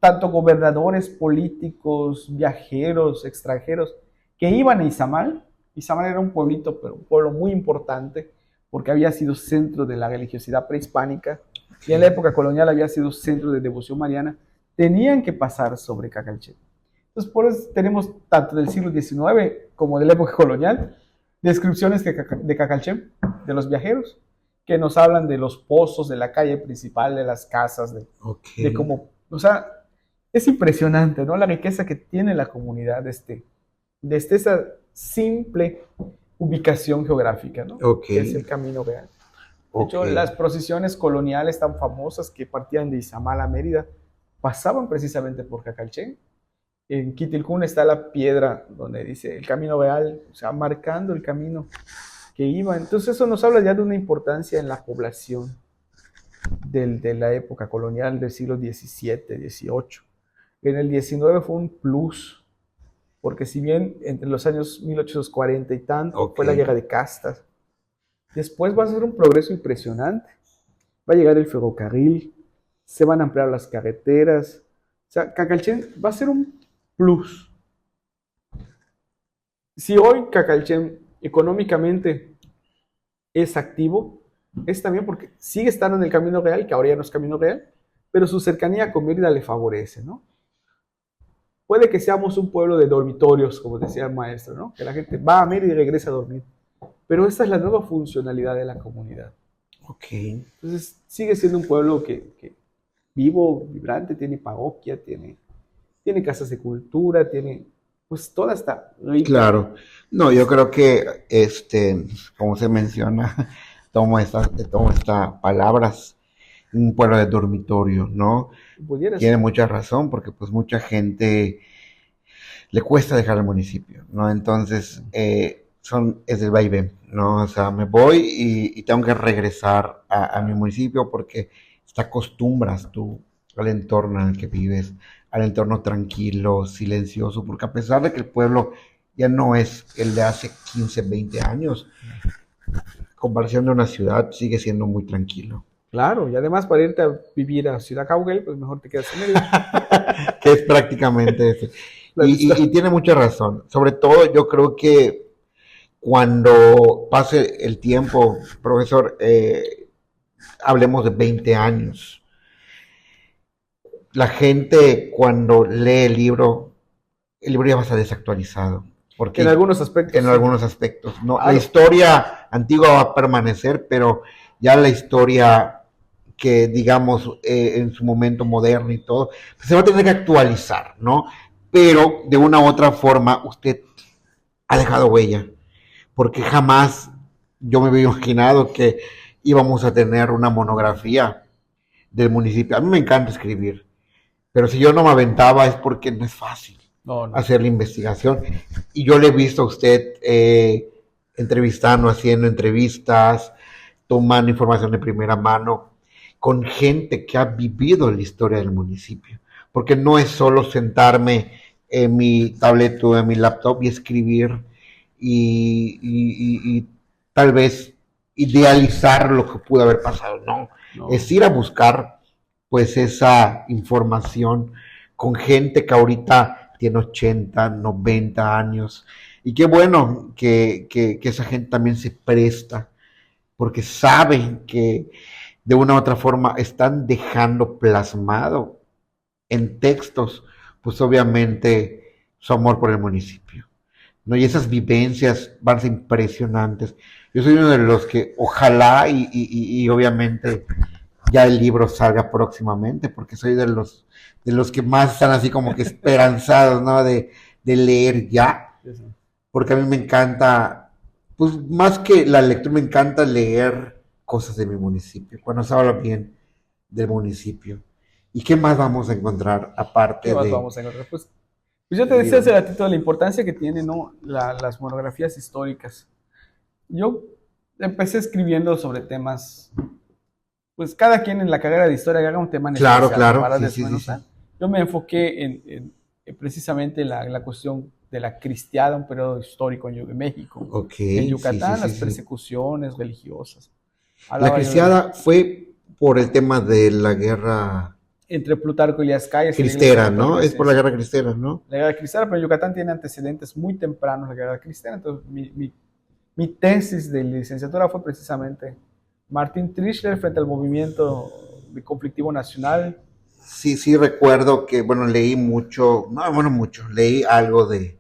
tanto gobernadores, políticos, viajeros, extranjeros, que iban a Izamal. Izamal era un pueblito, pero un pueblo muy importante, porque había sido centro de la religiosidad prehispánica, y en la ok, época colonial había sido centro de devoción mariana, tenían que pasar sobre Cacalchén. Entonces, por eso tenemos tanto del siglo XIX como de la época colonial, descripciones de Cacalchén, de los viajeros, que nos hablan de los pozos, de la calle principal, de las casas, ok, de cómo, o sea, es impresionante, ¿no? La riqueza que tiene la comunidad desde esa simple ubicación geográfica, ¿no? ok, Que es el Camino Real. De ok, hecho, las procesiones coloniales tan famosas que partían de Izamal a Mérida pasaban precisamente por Cacalchén. En Quitilcún está la piedra donde dice el Camino Real, o sea, marcando el camino que iba. Entonces eso nos habla ya de una importancia en la población de la época colonial del siglo XVII, XVIII. En el XIX fue un plus, porque si bien entre los años 1840 y tanto ok, fue la guerra de castas, después va a ser un progreso impresionante. Va a llegar el ferrocarril, se van a ampliar las carreteras. O sea, Cacalchén va a ser un plus. Si hoy Cacalchén económicamente es activo, es también porque sigue estando en el camino real, que ahora ya no es camino real, pero su cercanía con Mérida le favorece, ¿no? Puede que seamos un pueblo de dormitorios, como decía el maestro, ¿no? Que la gente va a Mérida y regresa a dormir. Pero esta es la nueva funcionalidad de la comunidad. ok. Entonces, sigue siendo un pueblo que vivo, vibrante, tiene parroquia, tiene casas de cultura, tiene pues toda esta rica Claro. No, yo creo que, como se menciona, tomo estas palabras, un pueblo de dormitorio, ¿no? pudiera Tiene ser. mucha razón porque pues mucha gente le cuesta dejar el municipio, ¿no? Entonces, es el vaivén, ¿no? O sea, me voy y tengo que regresar a mi municipio porque te acostumbras tú al entorno en el que vives, al entorno tranquilo, silencioso, porque a pesar de que el pueblo ya no es el de hace 15, 20 años, comparación de una ciudad, sigue siendo muy tranquilo. Claro, y además para irte a vivir a Ciudad Cauguel, pues mejor te quedas en Mérida. Que es prácticamente eso. La Y distancia. tiene mucha razón. Sobre todo, yo creo que cuando pase el tiempo, profesor, hablemos de 20 años, la gente cuando lee el libro ya va a estar desactualizado, En porque algunos aspectos, en sí. algunos aspectos, ¿no? La Claro. historia antigua va a permanecer, pero ya la historia que digamos en su momento moderno y todo, pues se va a tener que actualizar, ¿no? Pero de una u otra forma usted ha dejado huella, porque jamás yo me había imaginado que íbamos a tener una monografía del municipio. A mí me encanta escribir, pero si yo no me aventaba es porque no es fácil No, no. hacer la investigación. Y yo le he visto a usted entrevistando, haciendo entrevistas, tomando información de primera mano con gente que ha vivido la historia del municipio. porque no es solo sentarme en mi tablet o en mi laptop y escribir y tal vez idealizar lo que pudo haber pasado, no, No, es ir a buscar pues esa información con gente que ahorita tiene 80, 90 años y qué bueno que esa gente también se presta porque saben que de una u otra forma están dejando plasmado en textos, pues obviamente su amor por el municipio, ¿no? Y esas vivencias van a ser impresionantes. Yo soy uno de los que ojalá y obviamente ya el libro salga próximamente, porque soy de los que más están así como que esperanzados, ¿no? De leer ya, eso. porque a mí me encanta, pues más que la lectura, me encanta leer cosas de mi municipio, cuando se habla bien del municipio. ¿Y qué más vamos a encontrar ¿Qué aparte más de vamos a encontrar? Pues yo te el decía hace libro? ratito la importancia que tienen, ¿no? Las monografías históricas. Yo empecé escribiendo sobre temas, pues cada quien en la carrera de historia agarra un tema en Claro, especial, ¿no? claro, Para sí, sí, sí, sí. desmenuzar. Yo me enfoqué en precisamente la cuestión de la cristiada, un periodo histórico en México. Ok, En sí, sí, Yucatán, sí, las sí. persecuciones religiosas. La Hablaba yo de cristiada fue por el tema de la guerra entre Plutarco y Elías Calles y la Iglesia cristera, ¿no? Católica, Es sí, por la sí. guerra cristera, ¿no? La guerra cristiana, pero Yucatán tiene antecedentes muy tempranos de la guerra cristiana. Entonces, mi tesis de licenciatura fue precisamente Martín Trischler frente al movimiento de conflictivo nacional. Sí, sí recuerdo que, bueno, leí mucho, no, bueno, mucho, leí algo de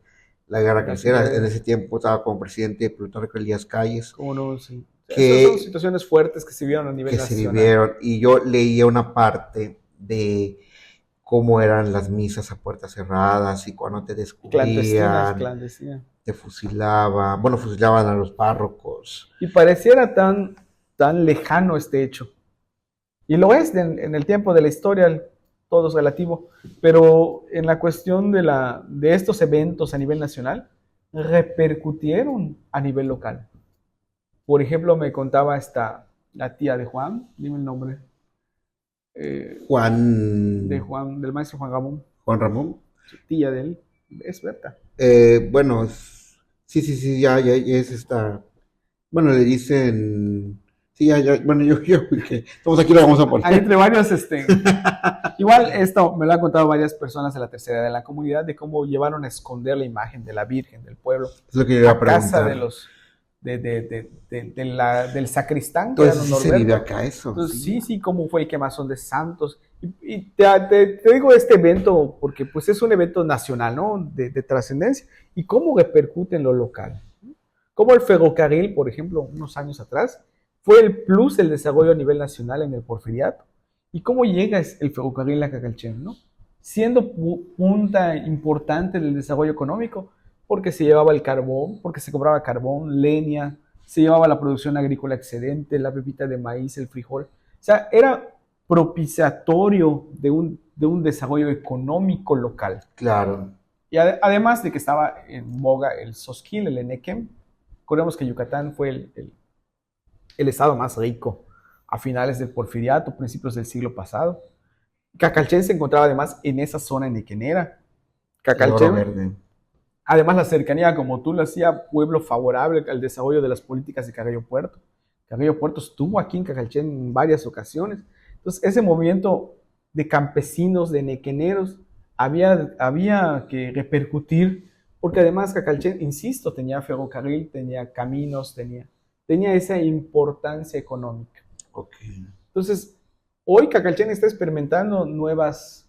la guerra cristera. En ese tiempo estaba como presidente Plutarco Elías Calles, Como no, sí. Esas son que, situaciones fuertes que se vieron a nivel que se nacional. vivieron, y yo leía una parte de cómo eran las misas a puertas cerradas y cuando te Clandestinas, descubrían, clandestinas. te fusilaban, bueno, fusilaban a los párrocos. Y pareciera tan lejano este hecho. Y lo es en el tiempo de la historia, todo es relativo, pero en la cuestión de estos eventos a nivel nacional, repercutieron a nivel local. Por ejemplo, me contaba la tía de Juan, dime el nombre, eh, Juan, Del maestro Juan Gabón, Juan Ramón. su tía de él, es Berta. Bueno, sí, sí, sí, ya es esta. Bueno, le dicen. Sí, ya, bueno, yo, que estamos aquí, lo vamos a Hay poner. entre varios, igual esto me lo han contado varias personas de la tercera edad de la comunidad, de cómo llevaron a esconder la imagen de la Virgen del pueblo Es lo que yo iba a a casa de preguntar. los, del sacristán, que era Entonces don sí se vive Norberto. acá eso, Entonces, sí. sí, sí, cómo fue el quemazón de santos. Y te digo este evento porque pues es un evento nacional, ¿no? De trascendencia. Y cómo repercute en lo local. Como el ferrocarril, por ejemplo, unos años atrás, fue el plus del desarrollo a nivel nacional en el porfiriato. Y cómo llega el ferrocarril a Cacalchen, ¿no? Siendo punta importante del desarrollo económico, porque se llevaba el carbón, porque se cobraba carbón, leña, se llevaba la producción agrícola excedente, la pepita de maíz, el frijol. O sea, era propiciatorio de un desarrollo económico local. Claro. Y además de que estaba en boga el Sosquil, el Enequem, recordemos que Yucatán fue el estado más rico a finales del Porfiriato, principios del siglo pasado. Cacalchen se encontraba además en esa zona enequenera. El oro Cacalchen, verde. además la cercanía, como tú lo hacía, pueblo favorable al desarrollo de las políticas de Carrillo Puerto. Carrillo Puerto estuvo aquí en Cacalchen en varias ocasiones. Entonces, ese movimiento de campesinos, de nequeneros, había que repercutir, porque además Cacalchen, insisto, tenía ferrocarril, tenía caminos, tenía esa importancia económica. Ok. Entonces, hoy Cacalchen está experimentando nuevos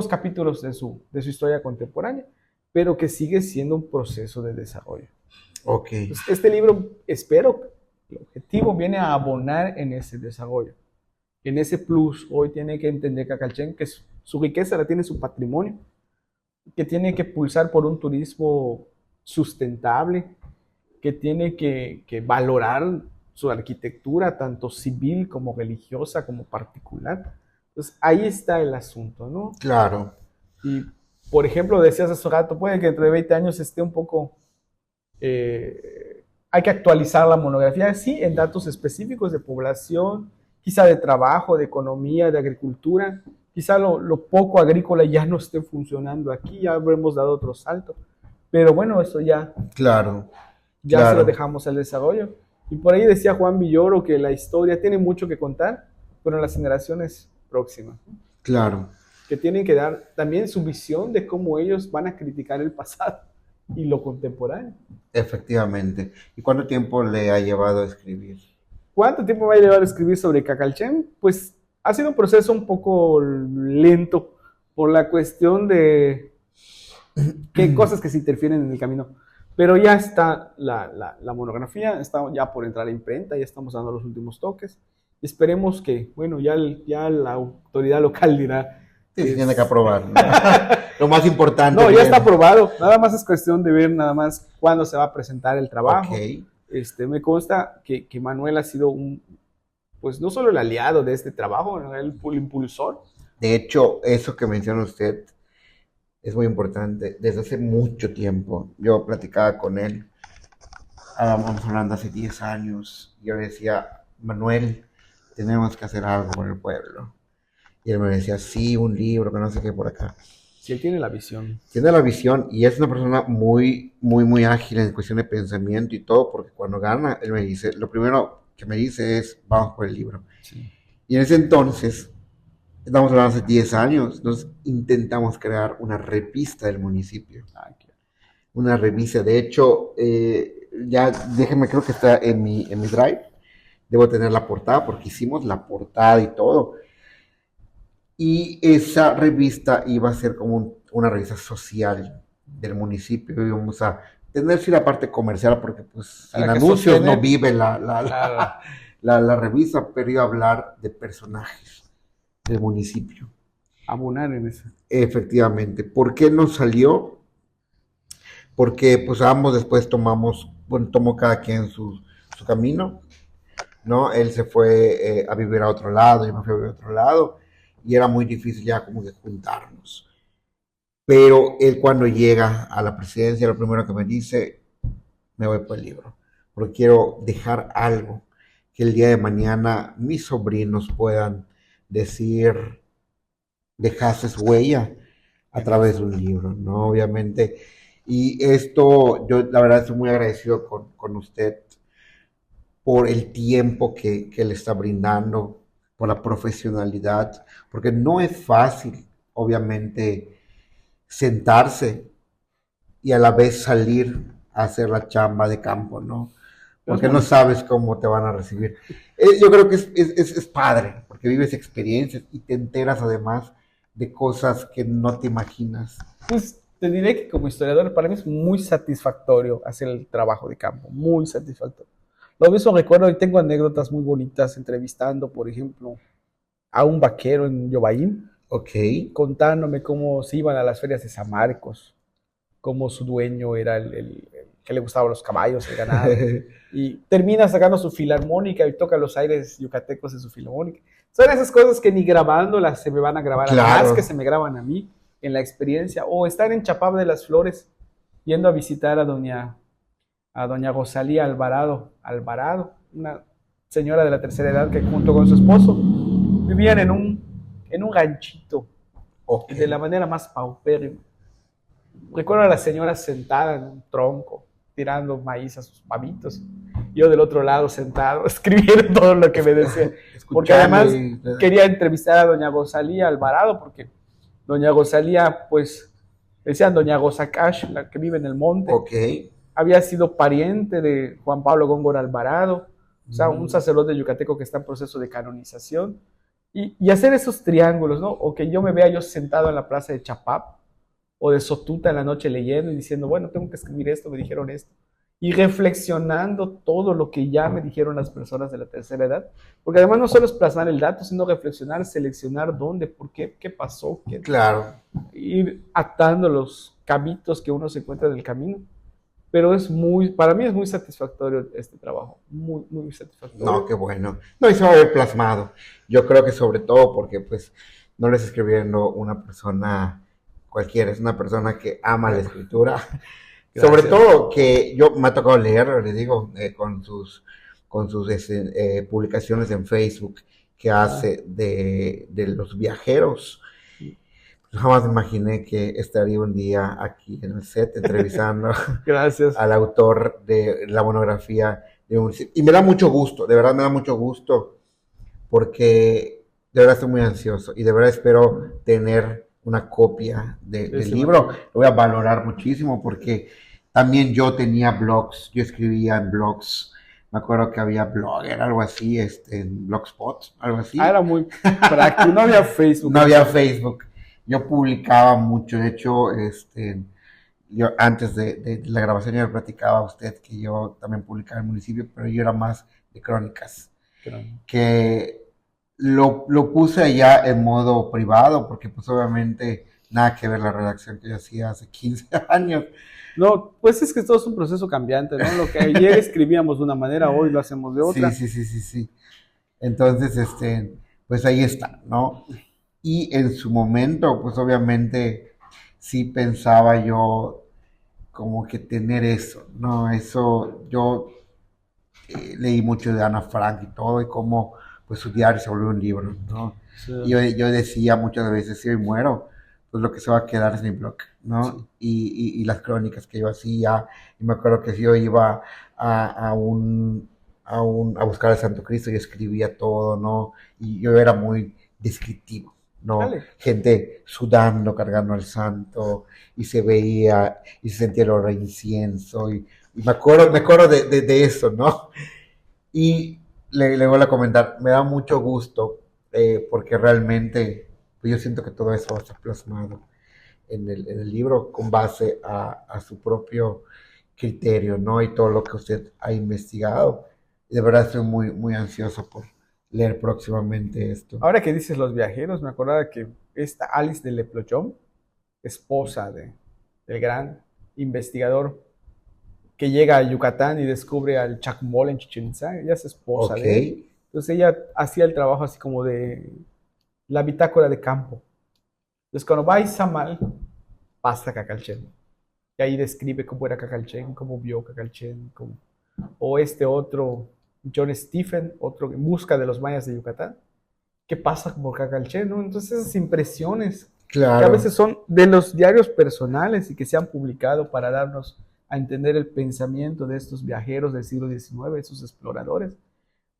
capítulos de su historia contemporánea, pero que sigue siendo un proceso de desarrollo. Ok. Entonces, este libro, espero, el objetivo viene a abonar en ese desarrollo, en ese plus. Hoy tiene que entender Cacalchen que su riqueza la tiene su patrimonio, que tiene que pulsar por un turismo sustentable, que tiene que valorar su arquitectura, tanto civil como religiosa, como particular. Entonces, ahí está el asunto, ¿no? Claro. Y, por ejemplo, decías hace rato, puede que dentro de 20 años esté un poco... hay que actualizar la monografía, sí, en datos específicos de población, quizá de trabajo, de economía, de agricultura. Quizá lo poco agrícola ya no esté funcionando aquí, ya habremos dado otro salto. Pero bueno, eso Claro, ya se lo claro, dejamos al desarrollo. Y por ahí decía Juan Villoro que la historia tiene mucho que contar, pero en las generaciones próximas, ¿no? claro, Que tienen que dar también su visión de cómo ellos van a criticar el pasado y lo contemporáneo. efectivamente. ¿Y cuánto tiempo le ha llevado a escribir? ¿Cuánto tiempo va a llevar a escribir sobre Cacalchen? Pues ha sido un proceso un poco lento por la cuestión de que cosas que se interfieren en el camino. Pero ya está la monografía, está ya por entrar a imprenta, ya estamos dando los últimos toques. Esperemos que, bueno, ya la autoridad local dirá Sí, se que tiene que es... aprobar, ¿no? Lo más importante. No, ya Bien. está aprobado. Nada más es cuestión de ver nada más cuándo se va a presentar el Ok. trabajo. Me consta que Manuel ha sido pues no solo el aliado de este trabajo, ¿no? El impulsor. De hecho, eso que menciona usted es muy importante. Desde hace mucho tiempo, yo platicaba con él, vamos hablando hace 10 años, yo le decía, Manuel, tenemos que hacer algo por el pueblo. Y él me decía, sí, un libro, que no sé qué por acá. Si él tiene la visión. Tiene la visión y es una persona muy, muy, muy ágil en cuestión de pensamiento y todo, porque cuando gana, él me dice, lo primero que me dice es, vamos por el libro. Sí. Y en ese entonces, estamos hablando hace 10 años, nos intentamos crear una revista del municipio. Ay, qué... Una revista, de hecho, ya déjeme, creo que está en mi drive. Debo tener la portada porque hicimos la portada y todo. Y esa revista iba a ser como una revista social del municipio. Íbamos a tener sí la parte comercial porque pues sin Para que anuncios no sostener, vive claro, la revista, pero iba a hablar de personajes del municipio. abonar en eso. Efectivamente. ¿Por qué no salió? Porque pues ambos después tomamos, bueno, tomó cada quien su camino, ¿no? Él se fue a vivir a otro lado, yo me fui a vivir a otro lado, y era muy difícil ya como que juntarnos. Pero él cuando llega a la presidencia, lo primero que me dice, me voy por el libro, porque quiero dejar algo que el día de mañana mis sobrinos puedan decir, dejaste huella a través de un libro, ¿no? Obviamente. Y esto, yo la verdad estoy muy agradecido con usted por el tiempo que le está brindando, por la profesionalidad, porque no es fácil, obviamente, sentarse y a la vez salir a hacer la chamba de campo, ¿no? Porque no sabes cómo te van a recibir. Yo creo que es padre, porque vives experiencias y te enteras además de cosas que no te imaginas. Pues te diré que como historiador para mí es muy satisfactorio hacer el trabajo de campo, muy satisfactorio. Lo mismo recuerdo y tengo anécdotas muy bonitas entrevistando, por ejemplo, a un vaquero en Yobaín, Ok. contándome cómo se iban a las ferias de San Marcos, cómo su dueño era el que le gustaban los caballos, el ganado, y termina sacando su filarmónica y toca los aires yucatecos de su filarmónica. Son esas cosas que ni grabándolas se me van a grabar, Claro. más que se me graban a mí en la experiencia, o estar en Chapab de las Flores, yendo a visitar a doña Rosalía Alvarado, una señora de la tercera edad que junto con su esposo vivían en un ranchito, Ok. de la manera más paupérrima. Recuerdo a la señora sentada en un tronco, tirando maíz a sus babitos. Yo del otro lado sentado, escribiendo todo lo que me decía. Porque además quería entrevistar a doña Rosalía Alvarado, porque doña Rosalía, pues, decían doña Gozacash, la que vive en el monte, Ok. había sido pariente de Juan Pablo Góngora Alvarado, o sea, un sacerdote yucateco que está en proceso de canonización. Y hacer esos triángulos, ¿no? O que yo me vea yo sentado en la plaza de Chapap, o de Sotuta en la noche leyendo y diciendo, bueno, tengo que escribir esto, me dijeron esto. Y reflexionando todo lo que ya me dijeron las personas de la tercera edad. Porque además no solo es plasmar el dato, sino reflexionar, seleccionar dónde, por qué, qué pasó. Claro. Ir atando los cabitos que uno se encuentra en el camino. Pero para mí es muy satisfactorio este trabajo. Muy, muy satisfactorio. No, qué bueno. No, y se va a ver plasmado. Yo creo que sobre todo porque pues no le está escribiendo una persona cualquiera, es una persona que ama la escritura. Sobre todo que yo me ha tocado leer, le digo, con sus publicaciones en Facebook que hace de los viajeros. Jamás me imaginé que estaría un día aquí en el set entrevistando Gracias. al autor de la monografía de un... Y me da mucho gusto, de verdad me da mucho gusto, porque de verdad estoy muy ansioso y de verdad espero tener una copia del Ese libro. material. Lo voy a valorar muchísimo porque también yo tenía blogs, yo escribía en blogs. Me acuerdo que había Blogger, algo así, en Blogspot, algo Era así. muy práctico. No había Facebook No en había ese. Facebook. Yo publicaba mucho, de hecho, yo antes de la grabación yo le platicaba a usted que yo también publicaba en el municipio, pero yo era más de crónicas, que lo puse allá en modo privado, porque pues obviamente nada que ver la redacción que yo hacía hace 15 años. No, pues es que todo es un proceso cambiante, ¿no? Lo que ayer escribíamos de una manera, hoy lo hacemos de Sí, otra. sí, sí, sí, sí. Entonces, pues ahí está, ¿no? Y en su momento, pues obviamente sí pensaba yo como que tener eso, ¿no? Eso, yo leí mucho de Ana Frank y todo, y cómo pues su diario se volvió un libro, ¿no? Sí, Y yo decía muchas veces, si hoy muero, pues lo que se va a quedar es mi blog, ¿no? sí. Y las crónicas que yo hacía, y me acuerdo que si yo iba a buscar al Santo Cristo y escribía todo, ¿no? Y yo era muy descriptivo, ¿no? Dale. Gente sudando, cargando al santo, y se veía, y se sentía el olor a incienso, y me acuerdo de eso, ¿no? Y le voy a comentar, me da mucho gusto porque realmente pues yo siento que todo eso va a estar plasmado en el libro con base a su propio criterio, ¿no? Y todo lo que usted ha investigado. De verdad estoy muy, muy ansioso por leer próximamente esto. Ahora que dices los viajeros, me acordaba que esta Alice de Leplochón, esposa del gran investigador que llega a Yucatán y descubre al Chacmol en Chichén Itzá, ella es esposa Ok, de él. Entonces ella hacía el trabajo así como de la bitácora de campo. Entonces cuando va a Izamal, pasa a Cacalchen. Y ahí describe cómo era Cacalchen, cómo vio Cacalchen, cómo... o este otro, John Stephen, otro en busca de los mayas de Yucatán, qué pasa por Cacalchen, ¿no? Entonces esas impresiones que a claro, veces son de los diarios personales y que se han publicado para darnos a entender el pensamiento de estos viajeros del siglo XIX, esos exploradores,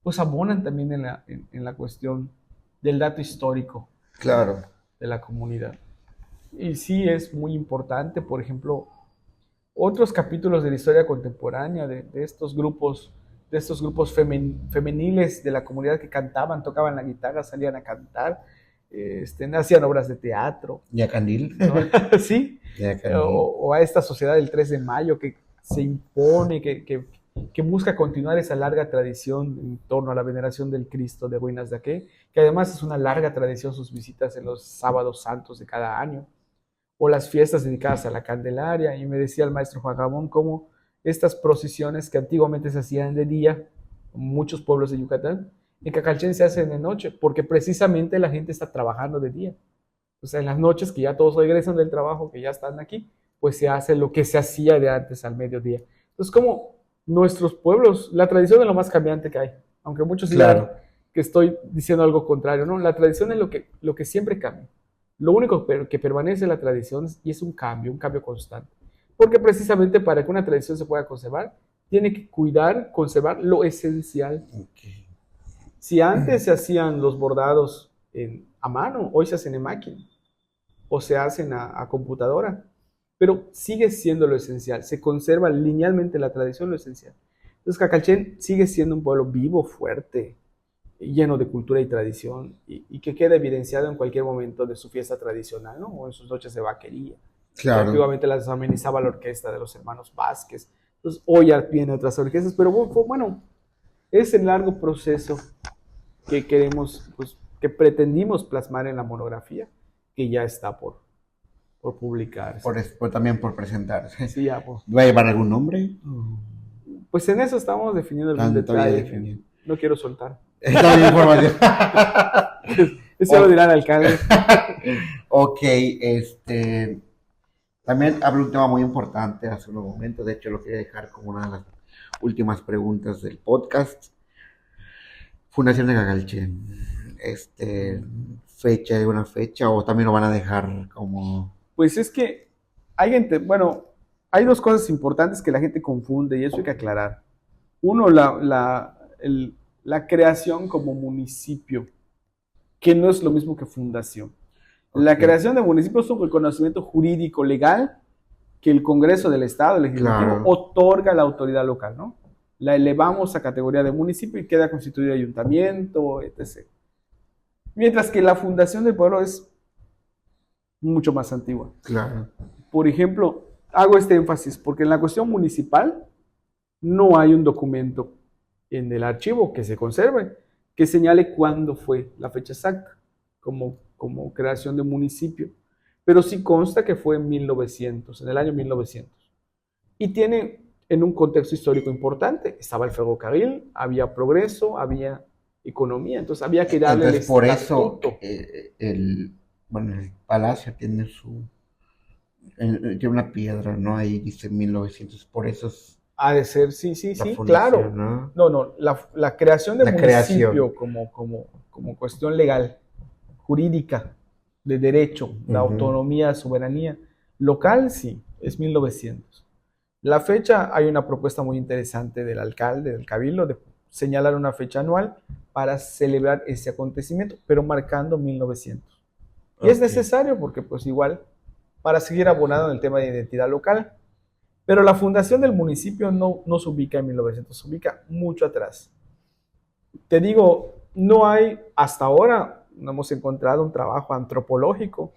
pues abonan también en la cuestión del dato histórico, ¿no? claro. De la comunidad. Y sí es muy importante, por ejemplo, otros capítulos de la historia contemporánea de estos grupos femeniles de la comunidad que cantaban, tocaban la guitarra, salían a cantar, hacían obras de teatro, Yacandil. ¿no? Sí, Yacandil. o a esta sociedad del 3 de mayo que se impone, que busca continuar esa larga tradición en torno a la veneración del Cristo de Ruinas de Aque, que además es una larga tradición sus visitas en los sábados santos de cada año o las fiestas dedicadas a la Candelaria. Y me decía el maestro Juan Ramón cómo estas procesiones que antiguamente se hacían de día, en muchos pueblos de Yucatán, en Cacalchen se hacen de noche, porque precisamente la gente está trabajando de día. O sea, en las noches que ya todos regresan del trabajo, que ya están aquí, pues se hace lo que se hacía de antes al mediodía. Entonces, como nuestros pueblos, la tradición es lo más cambiante que hay, aunque muchos digan Claro, que estoy diciendo algo contrario, ¿no? La tradición es lo que siempre cambia. Lo único que permanece en la tradición y es un cambio constante. Porque precisamente para que una tradición se pueda conservar, tiene que cuidar, conservar lo esencial. ok, Si antes se hacían los bordados a mano, hoy se hacen en máquina o se hacen a computadora, pero sigue siendo lo esencial, se conserva linealmente la tradición, lo esencial. Entonces Cacalchen sigue siendo un pueblo vivo, fuerte, lleno de cultura y tradición, y que queda evidenciado en cualquier momento de su fiesta tradicional, ¿no? O en sus noches de vaquería, que claro. antiguamente las amenizaba la orquesta de los hermanos Vázquez. Entonces hoy ya tiene otras orquestas, pero bueno, es el largo proceso que queremos, pues, que pretendimos plasmar en la monografía, que ya está por publicarse. También por presentarse. Sí, ya, pues. ¿Va a llevar algún nombre? Pues en eso estamos definiendo algún Están todavía detalle que definiendo. no quiero soltar. Está bien información. Eso lo dirá el alcalde. Ok, también habló un tema muy importante hace unos momentos, de hecho lo quería dejar como una de las últimas preguntas del podcast. Fundación de Cagalchen. fecha de una fecha o también lo van a dejar como... Pues es que hay gente, bueno, hay dos cosas importantes que la gente confunde y eso hay que aclarar. Uno, la creación como municipio, que no es lo mismo que fundación. La Ok, creación de municipio es un reconocimiento jurídico legal que el Congreso del Estado, el Legislativo, claro, otorga a la autoridad local, ¿no? La elevamos a categoría de municipio y queda constituido ayuntamiento, etc. Mientras que la fundación del pueblo es mucho más antigua. claro. Por ejemplo, hago este énfasis porque en la cuestión municipal no hay un documento en el archivo que se conserve que señale cuándo fue la fecha exacta como creación de municipio, pero sí consta que fue en 1900, en el año 1900. Y tiene en un contexto histórico importante, estaba el ferrocarril, había progreso, había economía, entonces había que darle el Entonces, por eso estatuto. bueno, el palacio tiene tiene una piedra, ¿no? Ahí dice 1900, por eso es Ha de ser, sí, sí, la sí, fundación, claro. ¿no? No, no, la creación de La creación. municipio como cuestión legal, jurídica, de derecho, la Ujú. autonomía, soberanía local, sí, es 1900. La fecha, hay una propuesta muy interesante del alcalde, del cabildo, de señalar una fecha anual para celebrar ese acontecimiento, pero marcando 1900. Y es Ok, necesario porque pues igual para seguir abonando en el tema de identidad local. Pero la fundación del municipio no se ubica en 1900, se ubica mucho atrás. Te digo, no hay, hasta ahora, no hemos encontrado un trabajo antropológico,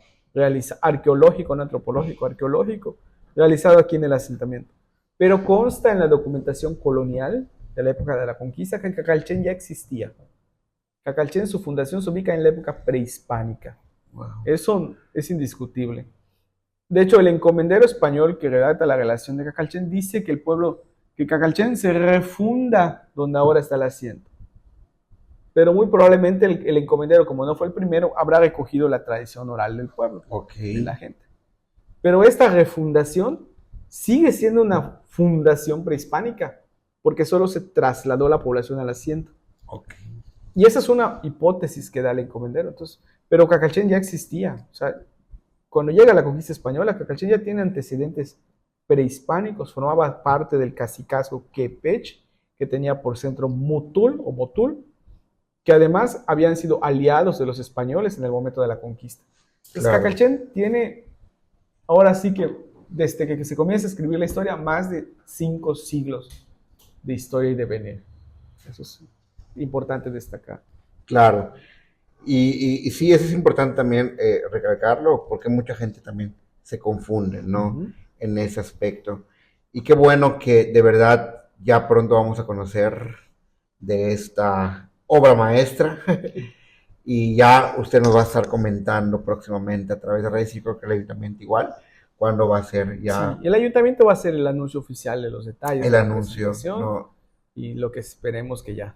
arqueológico, no antropológico, arqueológico, realizado aquí en el asentamiento. Pero consta en la documentación colonial de la época de la conquista que Cacalchen ya existía. Cacalchen, su fundación se ubica en la época prehispánica. wow. Eso es indiscutible. De hecho, el encomendero español que redacta la relación de Cacalchen dice que el pueblo, que Cacalchen se refunda donde ahora está el asiento. Pero muy probablemente el encomendero, como no fue el primero, habrá recogido la tradición oral del pueblo, Ok, de la gente. Pero esta refundación sigue siendo una fundación prehispánica, porque solo se trasladó la población al asiento. ok. Y esa es una hipótesis que da el encomendero. Entonces, pero Cacalchen ya existía. O sea, cuando llega la conquista española, Cacalchen ya tiene antecedentes prehispánicos, formaba parte del cacicazgo Quepech, que tenía por centro Mutul o Motul, que además habían sido aliados de los españoles en el momento de la conquista. Entonces, Claro, Cacalchen tiene, ahora sí que, desde que se comienza a escribir la historia, más de 5 siglos de historia y de venir. Eso es importante destacar. claro. Y sí, eso es importante también recalcarlo, porque mucha gente también se confunde, Uh ¿no? -huh. En ese aspecto. Y qué bueno que de verdad ya pronto vamos a conocer de esta obra maestra. Y ya usted nos va a estar comentando próximamente a través de redes, y creo que el ayuntamiento igual, cuándo va a ser Sí, ya el ayuntamiento va a hacer el anuncio oficial de los detalles el de la anuncio, presentación ¿no? y lo que esperemos que ya.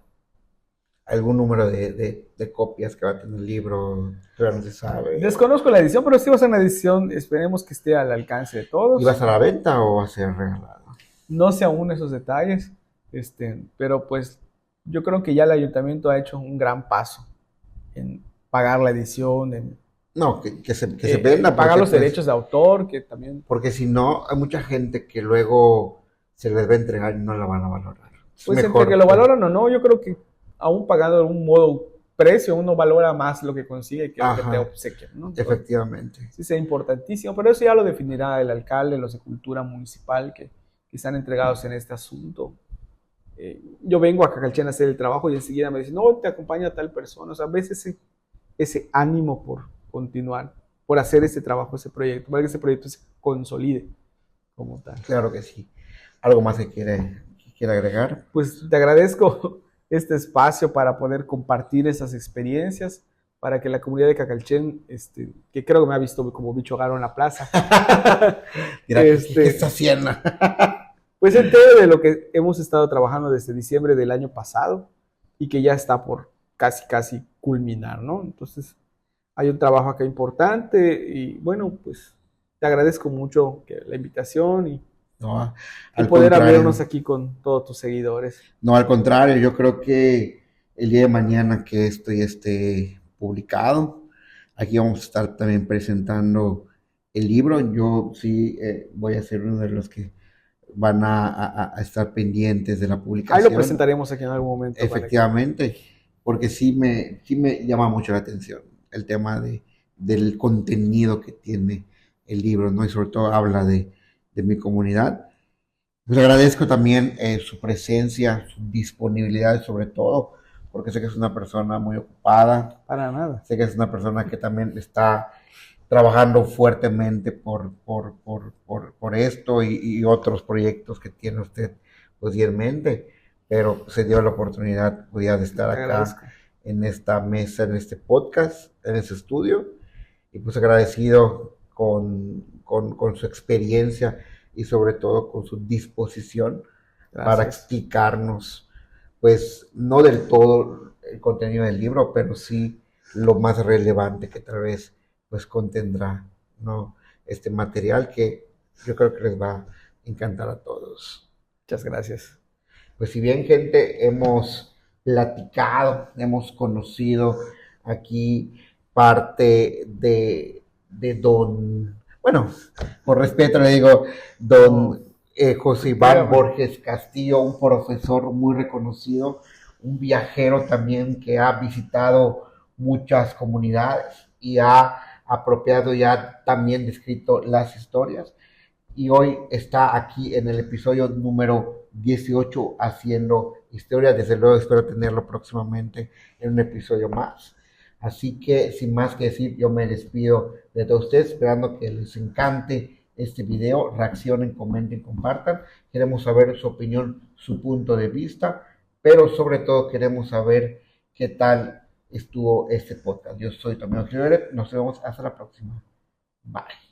Algún número de copias que va a tener el libro, todavía no se sabe. Desconozco la edición, pero sí va a ser una edición, esperemos que esté al alcance de ¿Y va a todos. estar a la venta o va a ser regalado? No sé aún esos detalles, pero pues yo creo que ya el ayuntamiento ha hecho un gran paso en pagar la edición, No, que se venda, pagar porque los pues, derechos de autor, que también, porque si no, hay mucha gente que luego se les va a entregar y no la van a valorar. Es pues entre que mejor lo que, valoran o no, yo creo que aún pagando de un modo precio, uno valora más lo que consigue que lo que te ajá, obsequian, ¿no? Entonces, efectivamente. sí sea importantísimo, pero eso ya lo definirá el alcalde, los de cultura municipal que están entregados en este asunto. Yo vengo a Cacalchen a hacer el trabajo y enseguida me dicen, no, te acompaña tal persona. O sea, ves ese ánimo por continuar, por hacer ese trabajo, ese proyecto, para que ese proyecto se consolide como tal. Claro que sí. ¿Algo más que quiere agregar? Pues te agradezco este espacio para poder compartir esas experiencias, para que la comunidad de Cacalchen, que creo que me ha visto como bicho raro en la plaza, Mira, ¿qué está este, haciendo? pues se entere de lo que hemos estado trabajando desde diciembre del año pasado y que ya está por casi culminar, ¿no? Entonces, hay un trabajo acá importante y bueno, pues te agradezco mucho la invitación No, y al poder abrirnos contrario. aquí con todos tus seguidores. No, al contrario, yo creo que el día de mañana que esto ya esté publicado. Aquí vamos a estar también presentando el libro. Yo sí voy a ser uno de los que van a estar pendientes de la Ahí lo publicación. presentaremos aquí en algún momento. Efectivamente, porque sí me llama mucho la atención el tema del contenido que tiene el libro, ¿no? Y sobre todo habla de mi comunidad. Les agradezco también su presencia, su disponibilidad sobre todo, porque sé que es una persona muy ocupada. Para nada. Sé que es una persona que también está trabajando fuertemente por esto y otros proyectos que tiene usted pues en mente, pero se dio la oportunidad de estar acá en esta mesa, en este podcast, en este estudio, y pues agradecido con su experiencia y sobre todo con su disposición para explicarnos, pues no del todo el contenido del libro, pero sí lo más relevante que tal vez pues contendrá, ¿no? Este material que yo creo que les va a encantar a todos. Muchas gracias. Pues si bien, gente, hemos platicado, hemos conocido aquí parte de don, bueno, por respeto le digo, don José Iván Borges Castillo, un profesor muy reconocido, un viajero también que ha visitado muchas comunidades y ha apropiado y ha también descrito las historias. Y hoy está aquí en el episodio número 18 haciendo historia. Desde luego espero tenerlo próximamente en un episodio más. Así que sin más que decir, yo me despido de todos ustedes, esperando que les encante este video. Reaccionen, comenten, compartan. Queremos saber su opinión, su punto de vista, pero sobre todo queremos saber qué tal estuvo este podcast. Yo soy Tomeo Rivera. Nos vemos hasta la próxima. Bye.